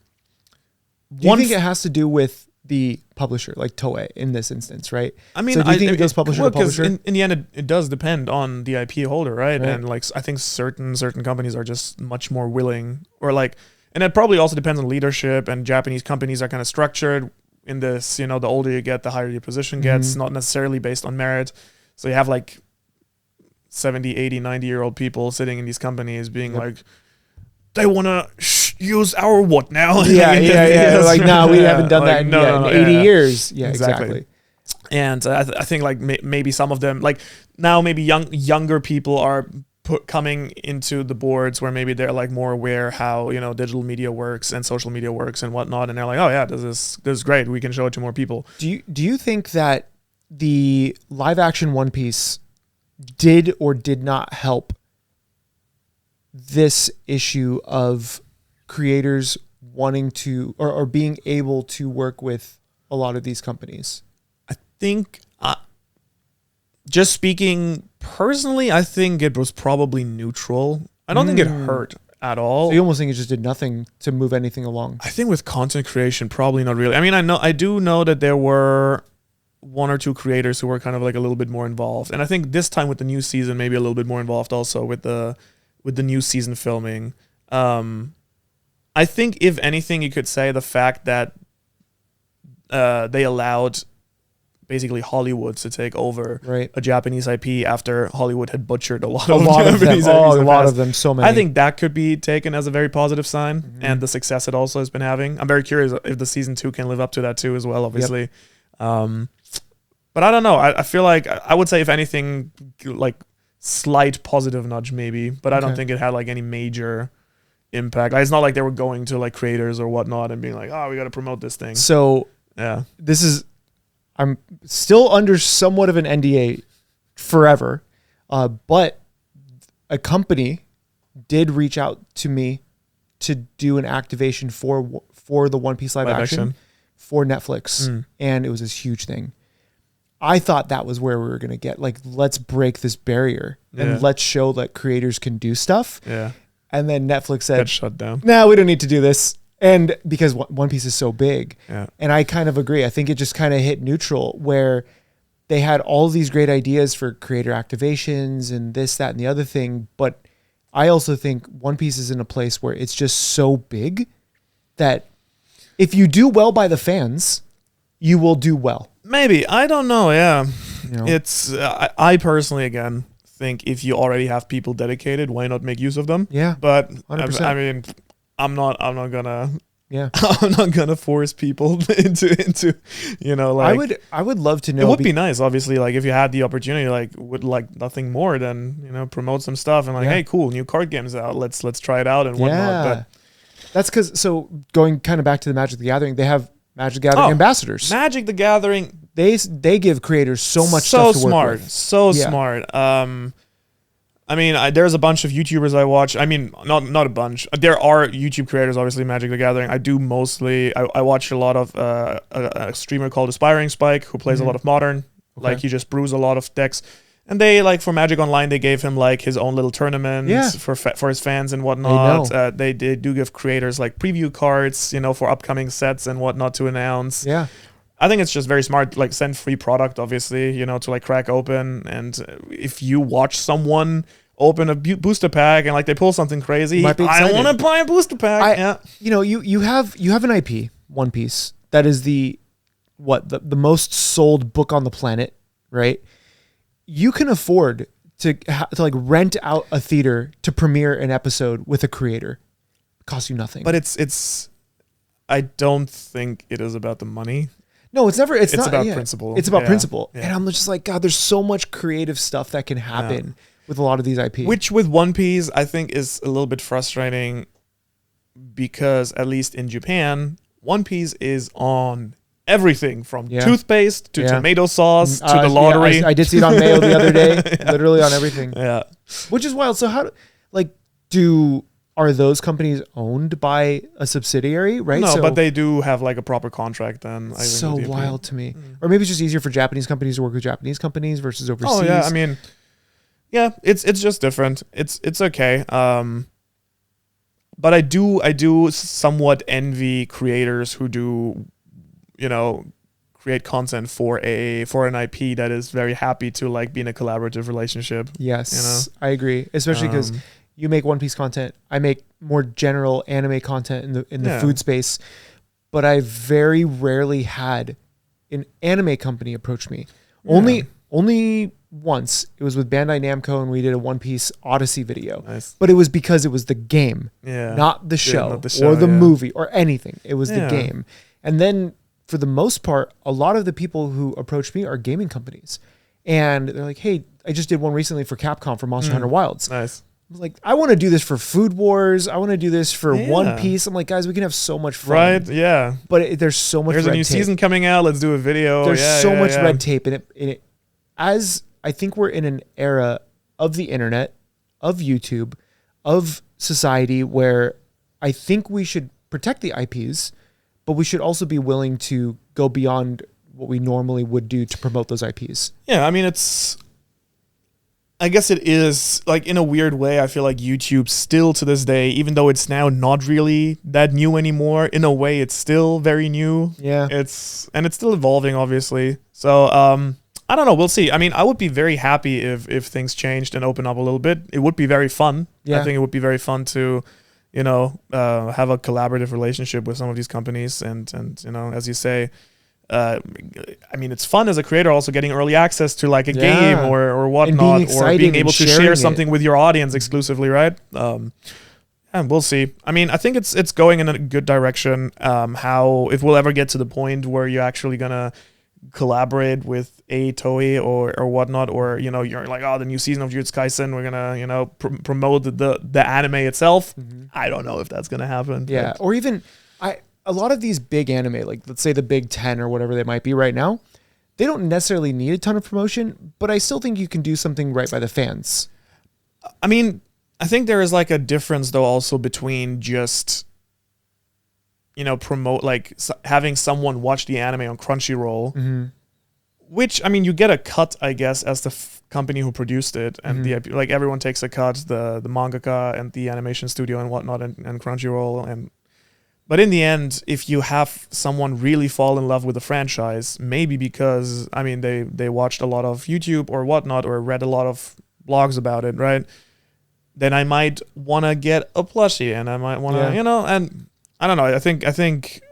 you think it has to do with the publisher, like Toei in this instance, right? I mean, so do you think it goes publisher to publisher? In the end, it does depend on the IP holder, right? And like, I think certain companies are just much more willing, or like, and it probably also depends on leadership. And Japanese companies are kind of structured in this, the older you get, the higher your position gets, not necessarily based on merit. So you have like 70, 80, 90-year-old people sitting in these companies being like, they want to use our what now? Yeah. Like, no, we haven't done that in 80 years. Yeah, exactly. And I think like maybe some of them, like now maybe younger people are coming into the boards where maybe they're like more aware how, you know, digital media works and social media works and whatnot, and they're like, oh yeah, this is great, we can show it to more people. Do you think that the live action One Piece did or did not help this issue of creators wanting to or being able to work with a lot of these companies? I think, just speaking personally, I think it was probably neutral. I don't think it hurt at all. So you almost think it just did nothing to move anything along? I think with content creation, probably not really. I mean, I do know that there were one or two creators who were kind of like a little bit more involved, and I think this time with the new season, maybe a little bit more involved also with the new season filming. I think if anything, you could say the fact that they allowed basically Hollywood to take over a Japanese IP after Hollywood had butchered a lot of them. A lot of them, so many. I think that could be taken as a very positive sign, and the success it also has been having. I'm very curious if the season 2 can live up to that too as well, obviously. Yep. But I don't know. I feel like I would say if anything, like slight positive nudge maybe, but I don't think it had like any major impact. Like, it's not like they were going to like creators or whatnot and being like, oh, we got to promote this thing. So yeah, I'm still under somewhat of an NDA forever, but a company did reach out to me to do an activation for the One Piece live action for Netflix, and it was this huge thing. I thought that was where we were going to get, like, let's break this barrier and let's show that creators can do stuff. Yeah. And then Netflix said, got shut down. No, we don't need to do this. And because One Piece is so big. Yeah. And I kind of agree. I think it just kind of hit neutral where they had all these great ideas for creator activations and this, that, and the other thing. But I also think One Piece is in a place where it's just so big that if you do well by the fans, you will do well. Maybe. I don't know. Yeah. You know? It's, I personally, again, think if you already have people dedicated, why not make use of them? Yeah. But 100%. I mean, I'm not gonna, yeah, I'm not gonna force people into, you know, like, I would love to know. It would be nice, obviously, like if you had the opportunity, like would like nothing more than, you know, promote some stuff and like, hey, cool, new card games out. Let's try it out and whatnot. But that's because, so going kind of back to the Magic the Gathering, they have Magic the Gathering ambassadors. Magic the Gathering, they give creators so much so stuff to work with. So smart. I mean, there's a bunch of YouTubers I watch. I mean, not a bunch. There are YouTube creators, obviously, Magic the Gathering. I do mostly, I watch a lot of a streamer called Aspiring Spike who plays a lot of Modern. Like, he just brews a lot of decks. And they, like, for Magic Online, they gave him, like, his own little tournament for his fans and whatnot. They do give creators, like, preview cards, you know, for upcoming sets and whatnot to announce. Yeah. I think it's just very smart, like, send free product, obviously, you know, to, like, crack open. And if you watch someone open a booster pack and, like, they pull something crazy, I want to buy a booster pack. You know, you have an IP, One Piece, that is the most sold book on the planet, right? You can afford to like rent out a theater to premiere an episode with a creator. It costs you nothing. But it's I don't think it is about the money. No, it's never. It's not about principle. It's about principle. Yeah. And I'm just like, God, there's so much creative stuff that can happen with a lot of these IP. Which with One Piece, I think is a little bit frustrating because at least in Japan, One Piece is on everything from toothpaste to tomato sauce to the lottery. I did see it on Mayo the other day, literally on everything. Yeah. Which is wild. So are those companies owned by a subsidiary, right? No, but they do have like a proper contract then. I think, so wild to me. Or maybe it's just easier for Japanese companies to work with Japanese companies versus overseas. Oh yeah, I mean, yeah, it's just different. It's okay. But I do somewhat envy creators who do, you know, create content for an IP that is very happy to like be in a collaborative relationship. Yes, you know? I agree. Especially because you make One Piece content, I make more general anime content in the food space, but I very rarely had an anime company approach me. Yeah. Only once. It was with Bandai Namco, and we did a One Piece Odyssey video. Nice. But it was because it was the game, not the show, or the movie or anything. It was the game. And then for the most part, a lot of the people who approach me are gaming companies. And they're like, hey, I just did one recently for Capcom for Monster Hunter Wilds. Nice. I was like, I want to do this for Food Wars. I want to do this for One Piece. I'm like, guys, we can have so much fun. Right? Yeah. But there's so much red tape. There's a new season coming out. Let's do a video. There's so much red tape. And it, as I think we're in an era of the internet, of YouTube, of society where I think we should protect the IPs, but we should also be willing to go beyond what we normally would do to promote those IPs. Yeah, I mean, I guess it is, like, in a weird way, I feel like YouTube still to this day, even though it's now not really that new anymore, in a way it's still very new. Yeah. It's still evolving, obviously. So, I don't know, we'll see. I mean, I would be very happy if things changed and opened up a little bit. It would be very fun. Yeah. I think it would be very fun to, have a collaborative relationship with some of these companies and as you say, I mean, it's fun as a creator also getting early access to like a game or whatnot, or being able to share something with your audience exclusively, right? And we'll see. I mean, I think it's going in a good direction. How, if we'll ever get to the point where you're actually gonna collaborate with a Toei or whatnot, or you're like, oh, the new season of Jujutsu Kaisen, we're gonna promote the anime itself. I don't know if that's gonna happen. Yeah, or even a lot of these big anime, like let's say the Big 10 or whatever they might be right now, they don't necessarily need a ton of promotion, but I still think you can do something right by the fans. I mean, I think there is like a difference though also between just promote, like having someone watch the anime on Crunchyroll, which, I mean, you get a cut, I guess, as the company who produced it, and like everyone takes a cut, the mangaka and the animation studio and whatnot, and Crunchyroll. But in the end, if you have someone really fall in love with the franchise, maybe because, I mean, they watched a lot of YouTube or whatnot, or read a lot of blogs about it, right? Then I might want to get a plushie, and I might want to, and I don't know. I think,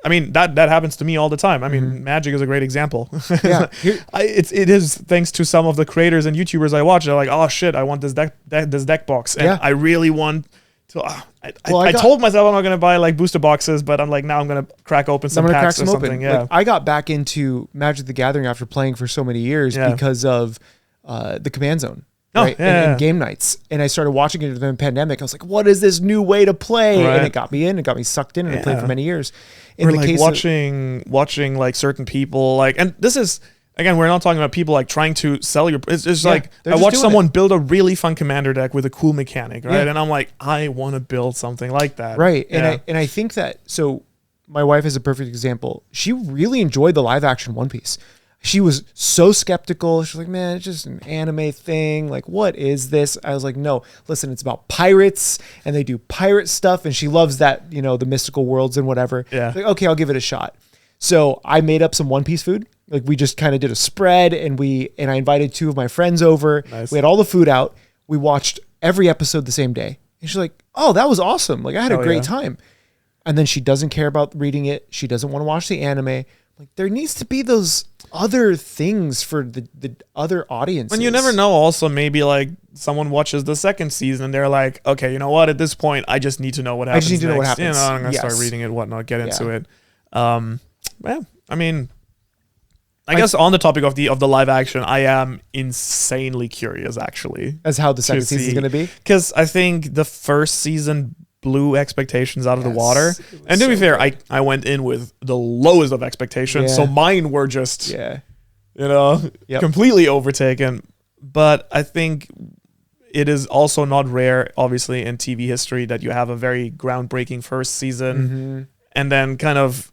I mean, that happens to me all the time. I mean, Magic is a great example. Yeah. It is thanks to some of the creators and YouTubers I watch. They're like, oh shit, I want this deck box. And I really want to, I told myself I'm not going to buy like booster boxes, but I'm like, now I'm going to crack open some packs or something. Yeah. Like, I got back into Magic the Gathering after playing for so many years because of the Command Zone. Right? And game nights. And I started watching it during the pandemic. I was like, what is this new way to play? Right. And it got me in, it got me sucked in, and I played for many years. In the case watching like certain people, like, and this is, again, we're not talking about people like trying to sell your, it's just like, I watched someone build a really fun commander deck with a cool mechanic, right? Yeah. And I'm like, I want to build something like that. Right. And I think that, so my wife is a perfect example. She really enjoyed the live action One Piece. She was so skeptical. She's like, man, it's just an anime thing. Like, what is this? I was like, no, listen, it's about pirates and they do pirate stuff. And she loves that, the mystical worlds and whatever. Yeah. Like, okay, I'll give it a shot. So I made up some One Piece food. Like, we just kind of did a spread, and I invited 2 of my friends over. Nice. We had all the food out. We watched every episode the same day. And she's like, oh, that was awesome. Like, I had a great time. And then she doesn't care about reading it. She doesn't want to watch the anime. Like, there needs to be those other things for the other audiences. And you never know. Also, maybe like someone watches the second season and they're like, okay, you know what? At this point, I just need to know what happens. I just need to know what happens. I'm gonna start reading it, whatnot, get into it. I mean, I guess on the topic of the live action, I am insanely curious actually as how the second season is going to be, because I think the first season blew expectations out of the water. And to be fair, I went in with the lowest of expectations, so mine were just completely overtaken. But I think it is also not rare, obviously, in TV history that you have a very groundbreaking first season and then kind of,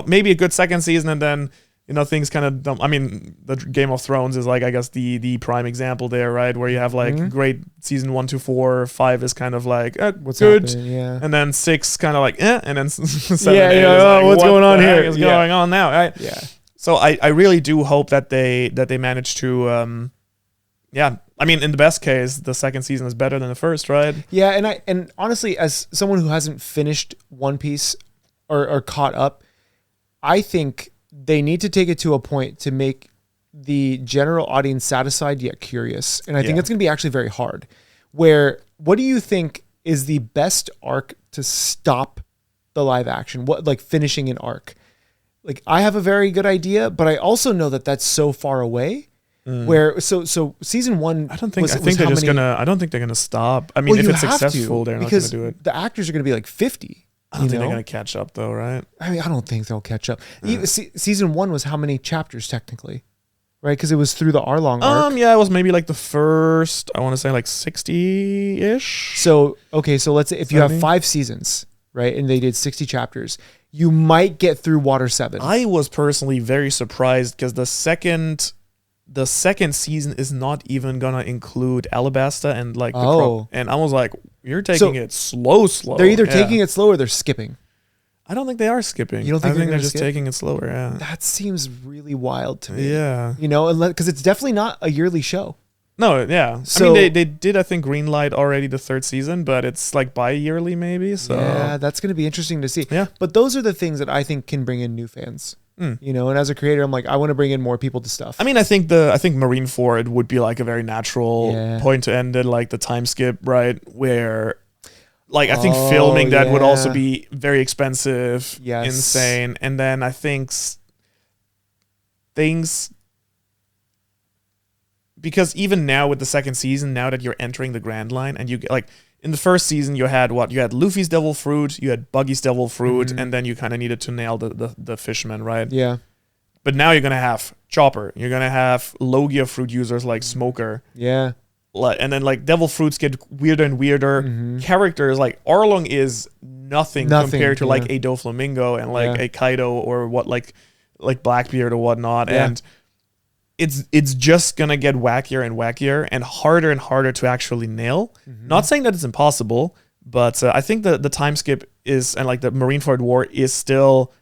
maybe a good second season, and then things kind of dumb. I mean, the Game of Thrones is like, I guess, the prime example there, right? Where you have like great season 1 to 4, 5 is kind of like what's good, and then 6 kind of like and then 7, 8 like, what's going on here? Is going on now, right? Yeah. So I really do hope that they manage to, I mean, in the best case, the second season is better than the first, right? Yeah, and honestly, as someone who hasn't finished One Piece or caught up, I think they need to take it to a point to make the general audience satisfied yet curious. And I think it's going to be actually very hard. What do you think is the best arc to stop the live action? What, like finishing an arc? Like, I have a very good idea, but I also know that that's so far away. Where so season 1, I don't think they're just gonna. I don't think they're gonna stop. I mean, well, if you it's have successful, to, they're not because gonna do it. the actors are gonna be like 50. I don't think they're gonna catch up though, right? I mean, I don't think they'll catch up. Season 1 was how many chapters technically, right? Because it was through the Arlong arc. Yeah, it was maybe like the first. I want to say like 60-ish. So okay, so let's say if you 70? have 5 seasons, right, and they did 60 chapters, you might get through Water 7. I was personally very surprised because the second season is not even gonna include Alabasta and like and I was like, you're taking it slow. They're either taking it slow or they're skipping. I don't think they are skipping. You don't think they're just taking it slower? Yeah. That seems really wild to me. Yeah. You know, because it's definitely not a yearly show. No, yeah. So, I mean, they did, I think, greenlight already the 3rd season, but it's like bi-yearly maybe. So yeah, that's going to be interesting to see. Yeah. But those are the things that I think can bring in new fans. You know, and as a creator, I'm like, I want to bring in more people to stuff. I mean, I think Marineford would be like a very natural point to end it, like the time skip, right? Where, like, I think filming that would also be very expensive, insane, and then I think things. Because even now with the 2nd season, now that you're entering the Grand Line, and you get like in the 1st season, you had Luffy's Devil Fruit, you had Buggy's Devil Fruit, and then you kind of needed to nail the fisherman, right? Yeah. But now you're gonna have Chopper, you're gonna have Logia fruit users like Smoker, Yeah. and then like Devil Fruits get weirder and weirder. Characters like Arlong is nothing compared to like a Doflamingo and like a Kaido or what like Blackbeard or whatnot, and it's just gonna get wackier and harder to actually nail. Not saying that it's impossible, but I think the time skip is, and like the Marineford War is still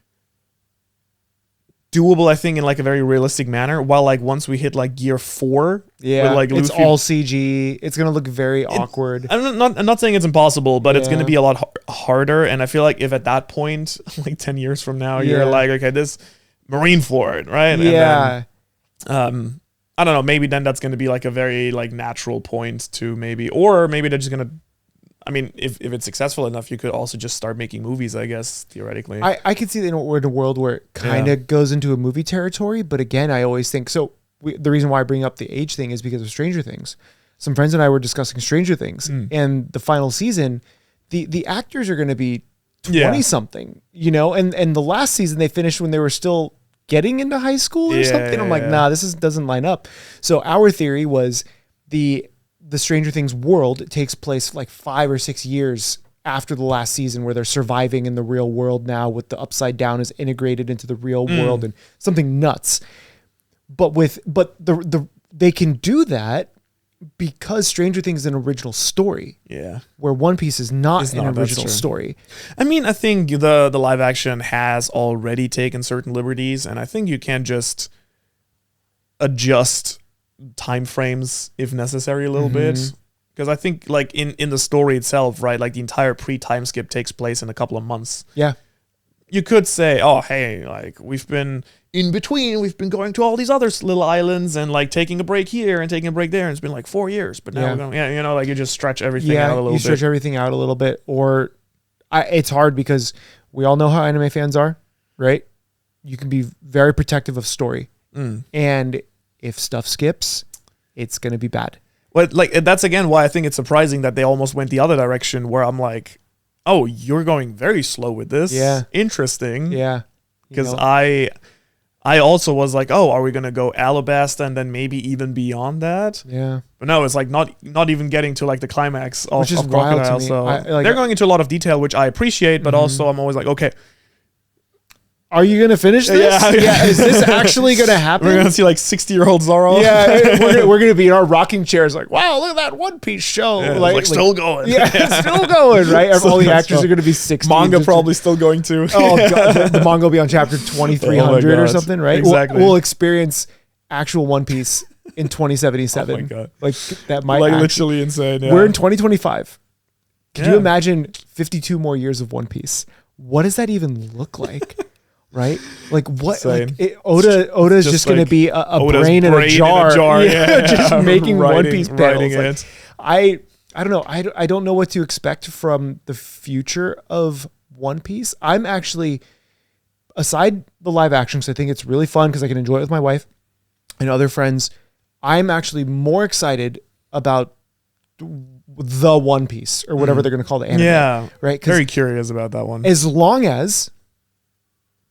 doable, I think, in like a very realistic manner. While like once we hit like year 4, with, like, it's Luffy, all CG. It's gonna look very awkward. I'm not saying it's impossible, but it's gonna be a lot harder. And I feel like if at that point, like 10 years from now, you're like, okay, this Marineford, right? Yeah. And then, I don't know, maybe then that's going to be like a very like natural point to or maybe they're just going to, I mean, if it's successful enough, you could also just start making movies, I guess, theoretically. I could see that we're in a world where it kind of goes into a movie territory, but again, I always think, the reason why I bring up the age thing is because of Stranger Things. Some friends and I were discussing Stranger Things, and the final season, the actors are going to be 20-something, you know, and the last season they finished when they were still getting into high school or something. I'm like, nah, doesn't line up. So our theory was the Stranger Things world takes place like 5 or 6 years after the last season, where they're surviving in the real world now, with the Upside Down is integrated into the real world and something nuts. But they can do that because Stranger Things is an original story. Yeah. Where One Piece is not an original story. I mean, I think the live action has already taken certain liberties, and I think you can just adjust time frames if necessary a little bit. Because I think like in the story itself, right, like the entire pre-time skip takes place in a couple of months. Yeah. You could say, oh, hey, like we've been going to all these other little islands and like taking a break here and taking a break there. And it's been like 4 years, but now we're going, you know, like you just stretch everything out a little bit. You stretch everything out a little bit, or it's hard because we all know how anime fans are, right? You can be very protective of story. And if stuff skips, it's going to be bad. But like, that's again why I think it's surprising that they almost went the other direction, where I'm like, oh, you're going very slow with this. Yeah. Interesting. Yeah. Because I also was like, oh, are we going to go Alabasta and then maybe even beyond that? Yeah. But no, it's like not even getting to like the climax of Crocodile. So like, they're going into a lot of detail, which I appreciate, but also I'm always like, okay, are you going to finish this? Yeah. Is this actually going to happen? We're going to see like 60-year-old Zoro. Yeah. We're going to be in our rocking chairs like, wow, look at that One Piece show. Yeah, like still going. Yeah, it's still going, right? All the actors are going to be 60. Manga probably still going too. Oh, God. The manga will be on chapter 2300 or something, right? Exactly. We'll experience actual One Piece in 2077. Oh, my God. Like, that might like literally insane. Yeah. We're in 2025. Could you imagine 52 more years of One Piece? What does that even look like? Right? Like what? Like Oda is just going to be a brain in a jar. Yeah. Just making One Piece panels. Like, I don't know. I don't know what to expect from the future of One Piece. I'm actually, aside the live action, because I think it's really fun because I can enjoy it with my wife and other friends, I'm actually more excited about the One Piece or whatever they're going to call the anime. Yeah. Right? Very curious about that one. As long as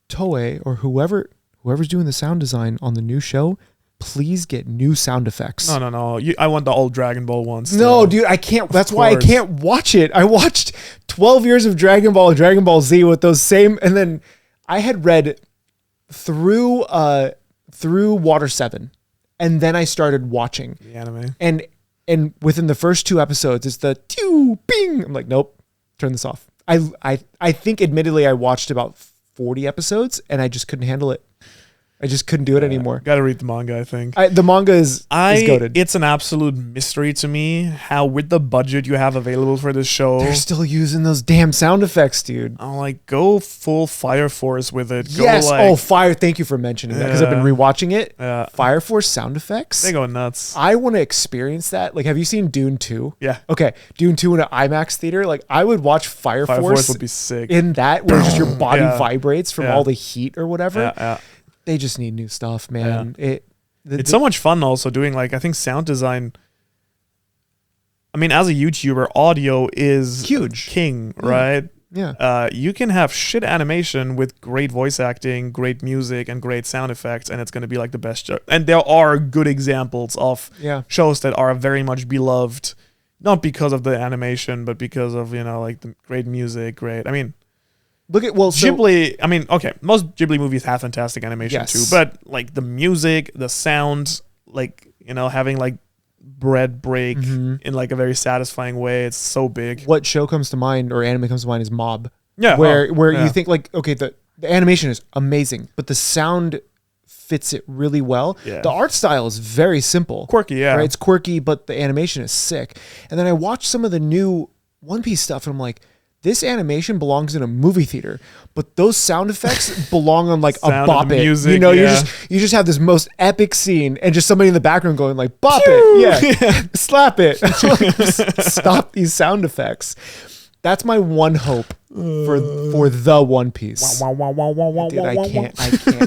Toei or whoever's doing the sound design on the new show, please get new sound effects. No. I want the old Dragon Ball ones. No, dude, I can't. That's why I can't watch it. I watched 12 years of Dragon Ball and Dragon Ball Z with those same, and then I had read through Water 7, and then I started watching the anime. And within the first 2 episodes, it's the tew bing. I'm like, nope, turn this off. I think admittedly I watched about 40 episodes and I just couldn't handle it. I just couldn't do it anymore. Got to read the manga, I think. The manga is goated. It's an absolute mystery to me how, with the budget you have available for this show, they're still using those damn sound effects, dude. I'm like, go full Fire Force with it. Yes. Go Fire. Thank you for mentioning that because I've been rewatching it. Fire Force sound effects. They go nuts. I want to experience that. Like, have you seen Dune 2? Yeah. Okay. Dune 2 in an IMAX theater. Like, I would watch Fire Force would be sick. In that, where just your body vibrates from all the heat or whatever. Yeah. They just need new stuff, man. Yeah. It's so much fun also doing, like, I think sound design. I mean, as a YouTuber, audio is huge, king, right? Yeah. You can have shit animation with great voice acting, great music, and great sound effects, and it's going to be like the best show. And there are good examples of shows that are very much beloved, not because of the animation, but because of, like the great music, I mean, look at Ghibli. I mean, okay, most Ghibli movies have fantastic animation too, but like the music, the sound, like having like bread break in like a very satisfying way. It's so big. What show comes to mind or anime comes to mind is Mob. Yeah, where you think like, okay, the animation is amazing, but the sound fits it really well. Yeah. The art style is very simple, quirky. Yeah, right? It's quirky, but the animation is sick. And then I watched some of the new One Piece stuff, and I'm like, this animation belongs in a movie theater, but those sound effects belong on like a bop it. Music, you just have this most epic scene and just somebody in the background going like bop it, slap it, stop these sound effects. That's my one hope for the One Piece. Dude, I can't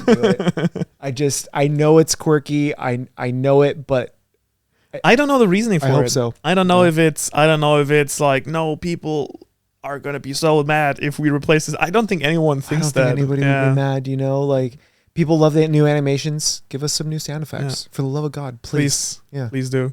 do it. I know it's quirky. I know it, but I don't know the reasoning for it. I hope so. I don't know if it's like, no, people are gonna be so mad if we replace this. I don't think anyone thinks that. Anybody would be mad, like people love the new animations. Give us some new sound effects for the love of God, please. Please do.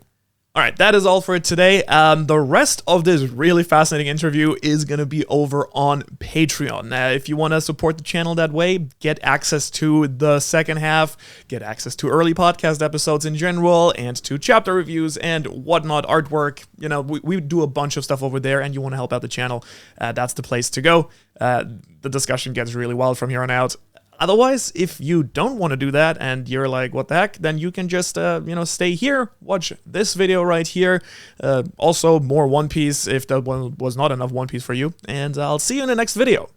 All right, that is all for today. The rest of this really fascinating interview is going to be over on Patreon. If you want to support the channel that way, get access to the second half, get access to early podcast episodes in general, and to chapter reviews and whatnot, artwork. We do a bunch of stuff over there, and you want to help out the channel, that's the place to go. The discussion gets really wild from here on out. Otherwise, if you don't want to do that and you're like, what the heck, then you can just, stay here, watch this video right here. Also, more One Piece if that one was not enough One Piece for you. And I'll see you in the next video.